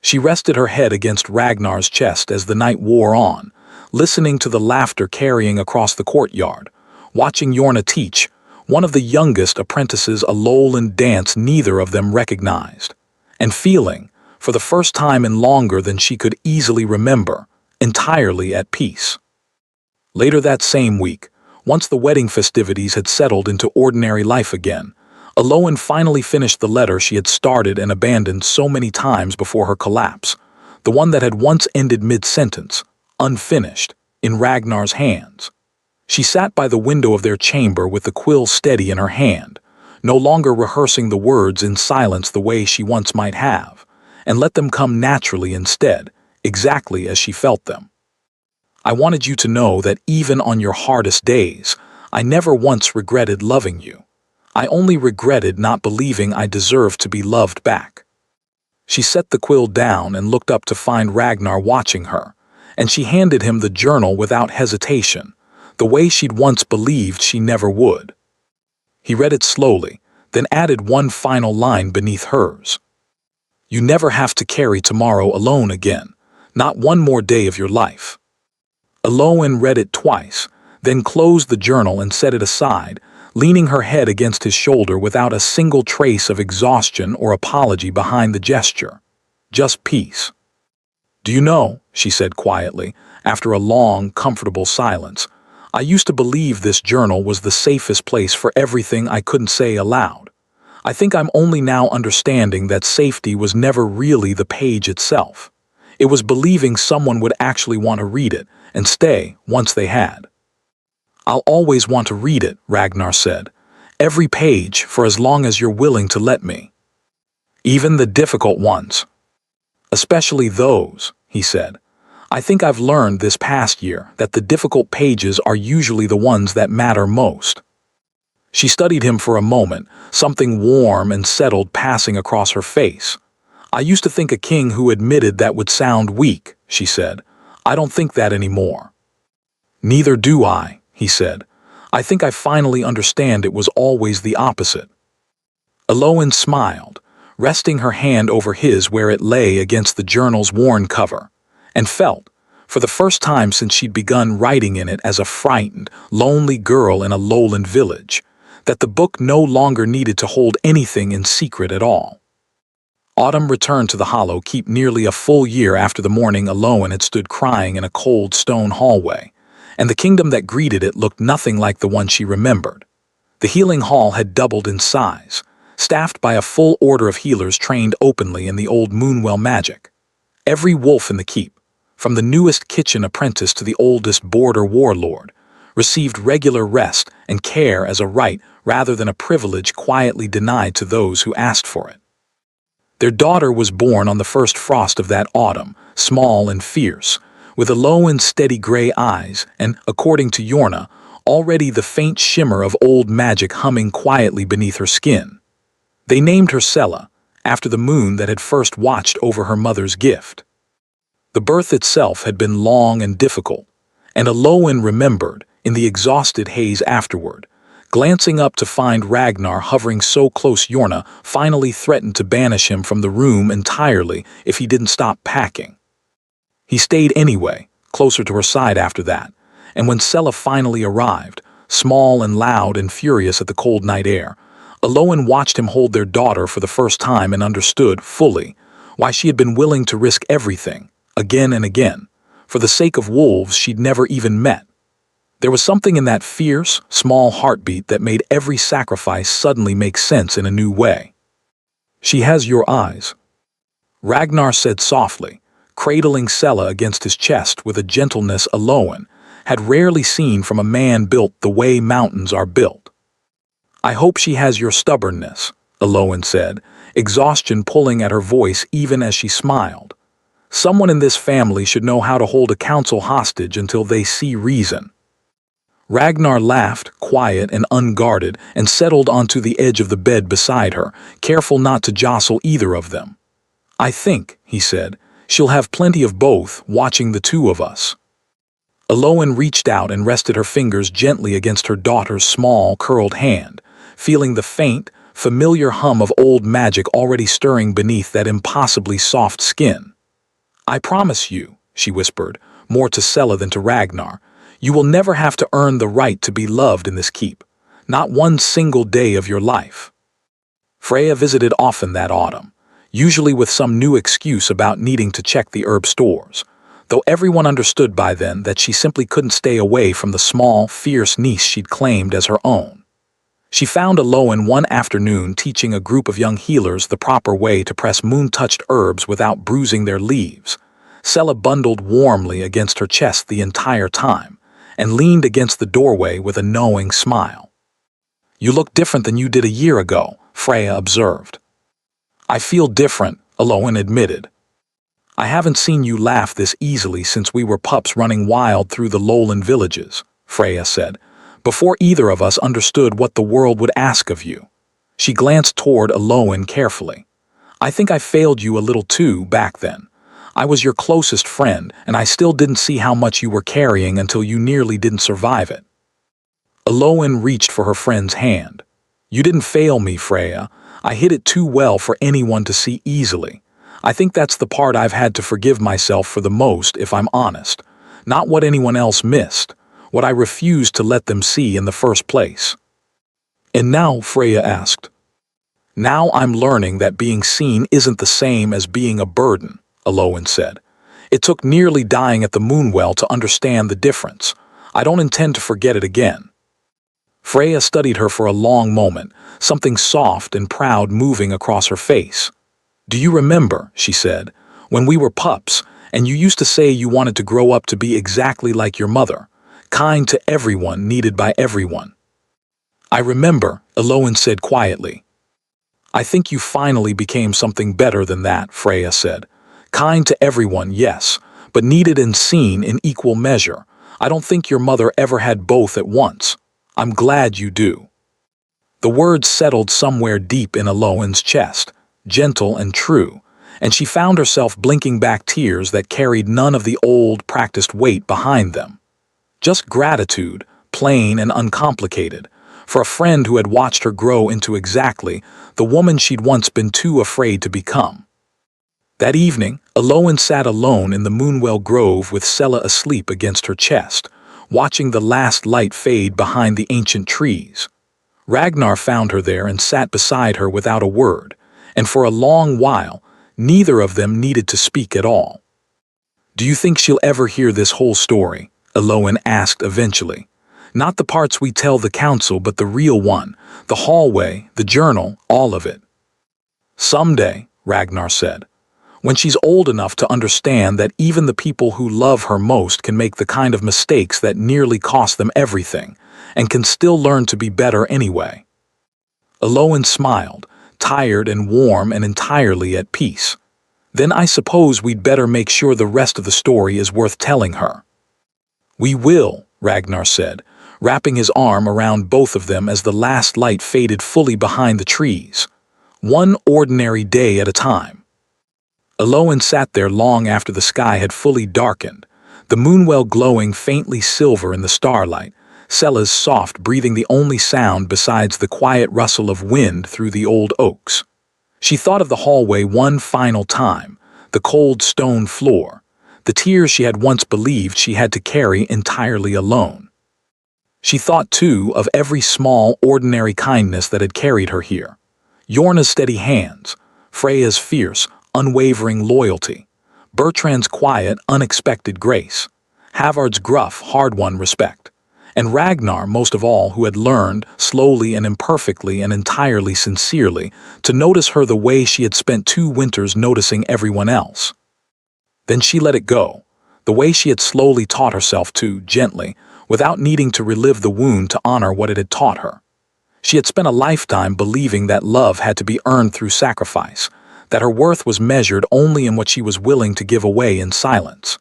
She rested her head against Ragnar's chest as the night wore on, listening to the laughter carrying across the courtyard, watching Yorna teach, one of the youngest apprentices, a lowland dance neither of them recognized, and feeling, for the first time in longer than she could easily remember, entirely at peace. Later that same week, once the wedding festivities had settled into ordinary life again, Aloin finally finished the letter she had started and abandoned so many times before her collapse, the one that had once ended mid-sentence, unfinished, in Ragnar's hands. She sat by the window of their chamber with the quill steady in her hand, no longer rehearsing the words in silence the way she once might have, and let them come naturally instead, exactly as she felt them. I wanted you to know that even on your hardest days, I never once regretted loving you. I only regretted not believing I deserved to be loved back. She set the quill down and looked up to find Ragnar watching her, and she handed him the journal without hesitation, the way she'd once believed she never would. He read it slowly, then added one final line beneath hers. You never have to carry tomorrow alone again, not one more day of your life. Aloin read it twice, then closed the journal and set it aside, leaning her head against his shoulder without a single trace of exhaustion or apology behind the gesture. Just peace. Do you know, she said quietly, after a long, comfortable silence, I used to believe this journal was the safest place for everything I couldn't say aloud. I think I'm only now understanding that safety was never really the page itself. It was believing someone would actually want to read it and stay once they had. I'll always want to read it, Ragnar said. Every page for as long as you're willing to let me. Even the difficult ones. Especially those, he said. I think I've learned this past year that the difficult pages are usually the ones that matter most. She studied him for a moment, something warm and settled passing across her face. I used to think a king who admitted that would sound weak, she said. I don't think that anymore. Neither do I, he said. I think I finally understand it was always the opposite. Aloin smiled, resting her hand over his where it lay against the journal's worn cover, and felt, for the first time since she'd begun writing in it as a frightened, lonely girl in a lowland village, that the book no longer needed to hold anything in secret at all. Autumn returned to the Hollow Keep nearly a full year after the morning Aloin had stood crying in a cold stone hallway, and the kingdom that greeted it looked nothing like the one she remembered. The healing hall had doubled in size, staffed by a full order of healers trained openly in the old Moonwell magic. Every wolf in the keep, from the newest kitchen apprentice to the oldest border warlord, received regular rest and care as a right rather than a privilege quietly denied to those who asked for it. Their daughter was born on the first frost of that autumn, small and fierce, with a low and steady gray eyes and, according to Yorna, already the faint shimmer of old magic humming quietly beneath her skin. They named her Sela, after the moon that had first watched over her mother's gift. The birth itself had been long and difficult, and Aloin remembered, in the exhausted haze afterward, glancing up to find Ragnar hovering so close Yorna finally threatened to banish him from the room entirely if he didn't stop packing. He stayed anyway, closer to her side after that, and when Sela finally arrived, small and loud and furious at the cold night air, Aloin watched him hold their daughter for the first time and understood, fully, why she had been willing to risk everything, again and again, for the sake of wolves she'd never even met. There was something in that fierce, small heartbeat that made every sacrifice suddenly make sense in a new way. She has your eyes, Ragnar said softly, cradling Sela against his chest with a gentleness Aloin had rarely seen from a man built the way mountains are built. I hope she has your stubbornness, Aloin said, exhaustion pulling at her voice even as she smiled. Someone in this family should know how to hold a council hostage until they see reason. Ragnar laughed, quiet and unguarded, and settled onto the edge of the bed beside her, careful not to jostle either of them. "I think," he said, "she'll have plenty of both, watching the two of us." Elowen reached out and rested her fingers gently against her daughter's small, curled hand, feeling the faint, familiar hum of old magic already stirring beneath that impossibly soft skin. "I promise you," she whispered, more to Sela than to Ragnar, "you will never have to earn the right to be loved in this keep. Not one single day of your life." Freya visited often that autumn, usually with some new excuse about needing to check the herb stores, though everyone understood by then that she simply couldn't stay away from the small, fierce niece she'd claimed as her own. She found Elowen one afternoon teaching a group of young healers the proper way to press moon-touched herbs without bruising their leaves. Sela bundled warmly against her chest the entire time, and leaned against the doorway with a knowing smile. "You look different than you did a year ago," Freya observed. "I feel different," Elowen admitted. "I haven't seen you laugh this easily since we were pups running wild through the lowland villages," Freya said, "before either of us understood what the world would ask of you." She glanced toward Elowen carefully. "I think I failed you a little too back then. I was your closest friend, and I still didn't see how much you were carrying until you nearly didn't survive it." Elowen reached for her friend's hand. "You didn't fail me, Freya. I hid it too well for anyone to see easily. I think that's the part I've had to forgive myself for the most, if I'm honest. Not what anyone else missed, what I refused to let them see in the first place." "And now," Freya asked. "Now I'm learning that being seen isn't the same as being a burden," Elowen said. "It took nearly dying at the Moonwell to understand the difference. I don't intend to forget it again." Freya studied her for a long moment, something soft and proud moving across her face. "Do you remember," she said, "when we were pups, and you used to say you wanted to grow up to be exactly like your mother, kind to everyone, needed by everyone?" "I remember," Elowen said quietly. "I think you finally became something better than that," Freya said. "Kind to everyone, yes, but needed and seen in equal measure. I don't think your mother ever had both at once. I'm glad you do." The words settled somewhere deep in Elowen's chest, gentle and true, and she found herself blinking back tears that carried none of the old, practiced weight behind them. Just gratitude, plain and uncomplicated, for a friend who had watched her grow into exactly the woman she'd once been too afraid to become. That evening, Elowen sat alone in the Moonwell Grove with Sela asleep against her chest, watching the last light fade behind the ancient trees. Ragnar found her there and sat beside her without a word, and for a long while, neither of them needed to speak at all. "Do you think she'll ever hear this whole story?" Elowen asked eventually. "Not the parts we tell the council, but the real one, the hallway, the journal, all of it." "Someday," Ragnar said. "When she's old enough to understand that even the people who love her most can make the kind of mistakes that nearly cost them everything, and can still learn to be better anyway." Elowen smiled, tired and warm and entirely at peace. "Then I suppose we'd better make sure the rest of the story is worth telling her." "We will," Ragnar said, wrapping his arm around both of them as the last light faded fully behind the trees. "One ordinary day at a time." Elowen sat there long after the sky had fully darkened, the Moonwell glowing faintly silver in the starlight, Sela's soft breathing the only sound besides the quiet rustle of wind through the old oaks. She thought of the hallway one final time, the cold stone floor, the tears she had once believed she had to carry entirely alone. She thought, too, of every small, ordinary kindness that had carried her here. Yorna's steady hands, Freya's fierce, unwavering loyalty, Bertrand's quiet, unexpected grace, Havard's gruff, hard-won respect, and Ragnar most of all, who had learned, slowly and imperfectly and entirely sincerely, to notice her the way she had spent 2 winters noticing everyone else. Then she let it go, the way she had slowly taught herself to, gently, without needing to relive the wound to honor what it had taught her. She had spent a lifetime believing that love had to be earned through sacrifice, that her worth was measured only in what she was willing to give away in silence.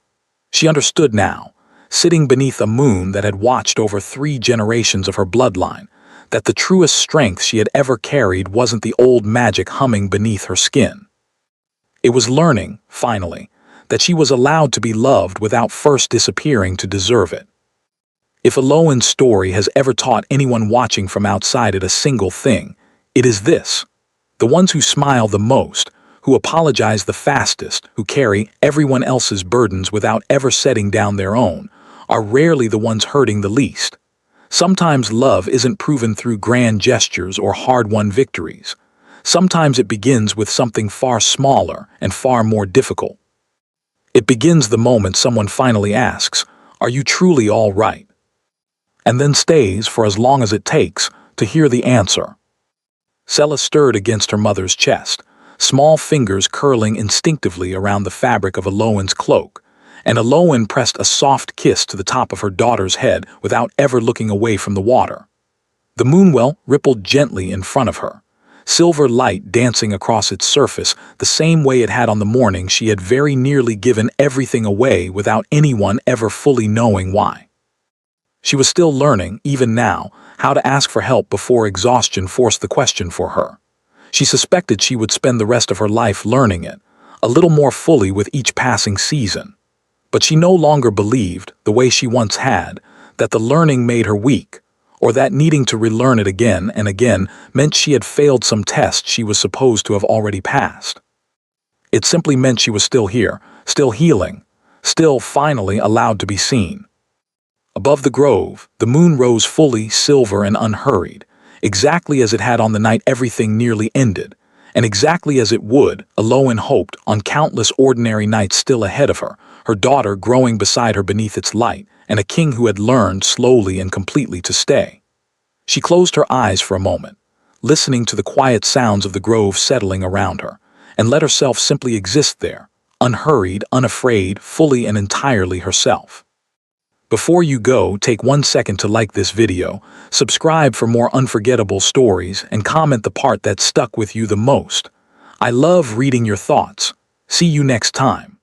She understood now. sitting beneath a moon that had watched over 3 generations of her bloodline, that the truest strength she had ever carried wasn't the old magic humming beneath her skin. It was learning, finally, that she was allowed to be loved without first disappearing to deserve it. If Aloin's story has ever taught anyone watching from outside it a single thing, it is this: the ones who smile the most, who apologize the fastest, who carry everyone else's burdens without ever setting down their own, are rarely the ones hurting the least. Sometimes love isn't proven through grand gestures or hard-won victories. Sometimes it begins with something far smaller and far more difficult. It begins the moment someone finally asks, "Are you truly all right?" And then stays for as long as it takes to hear the answer. Sella stirred against her mother's chest, small fingers curling instinctively around the fabric of Aloin's cloak, and Aloin pressed a soft kiss to the top of her daughter's head without ever looking away from the water. The moonwell rippled gently in front of her, silver light dancing across its surface the same way it had on the morning she had very nearly given everything away without anyone ever fully knowing why. She was still learning, even now, how to ask for help before exhaustion forced the question for her. She suspected she would spend the rest of her life learning it, a little more fully with each passing season. But she no longer believed, the way she once had, that the learning made her weak, or that needing to relearn it again and again meant she had failed some test she was supposed to have already passed. It simply meant she was still here, still healing, still finally allowed to be seen. Above the grove, the moon rose fully, silver and unhurried, exactly as it had on the night everything nearly ended, and exactly as it would, Aloin hoped, on countless ordinary nights still ahead of her, her daughter growing beside her beneath its light, and a king who had learned slowly and completely to stay. She closed her eyes for a moment, listening to the quiet sounds of the grove settling around her, and let herself simply exist there, unhurried, unafraid, fully and entirely herself. Before you go, take 1 second to like this video, subscribe for more unforgettable stories, and comment the part that stuck with you the most. I love reading your thoughts. See you next time.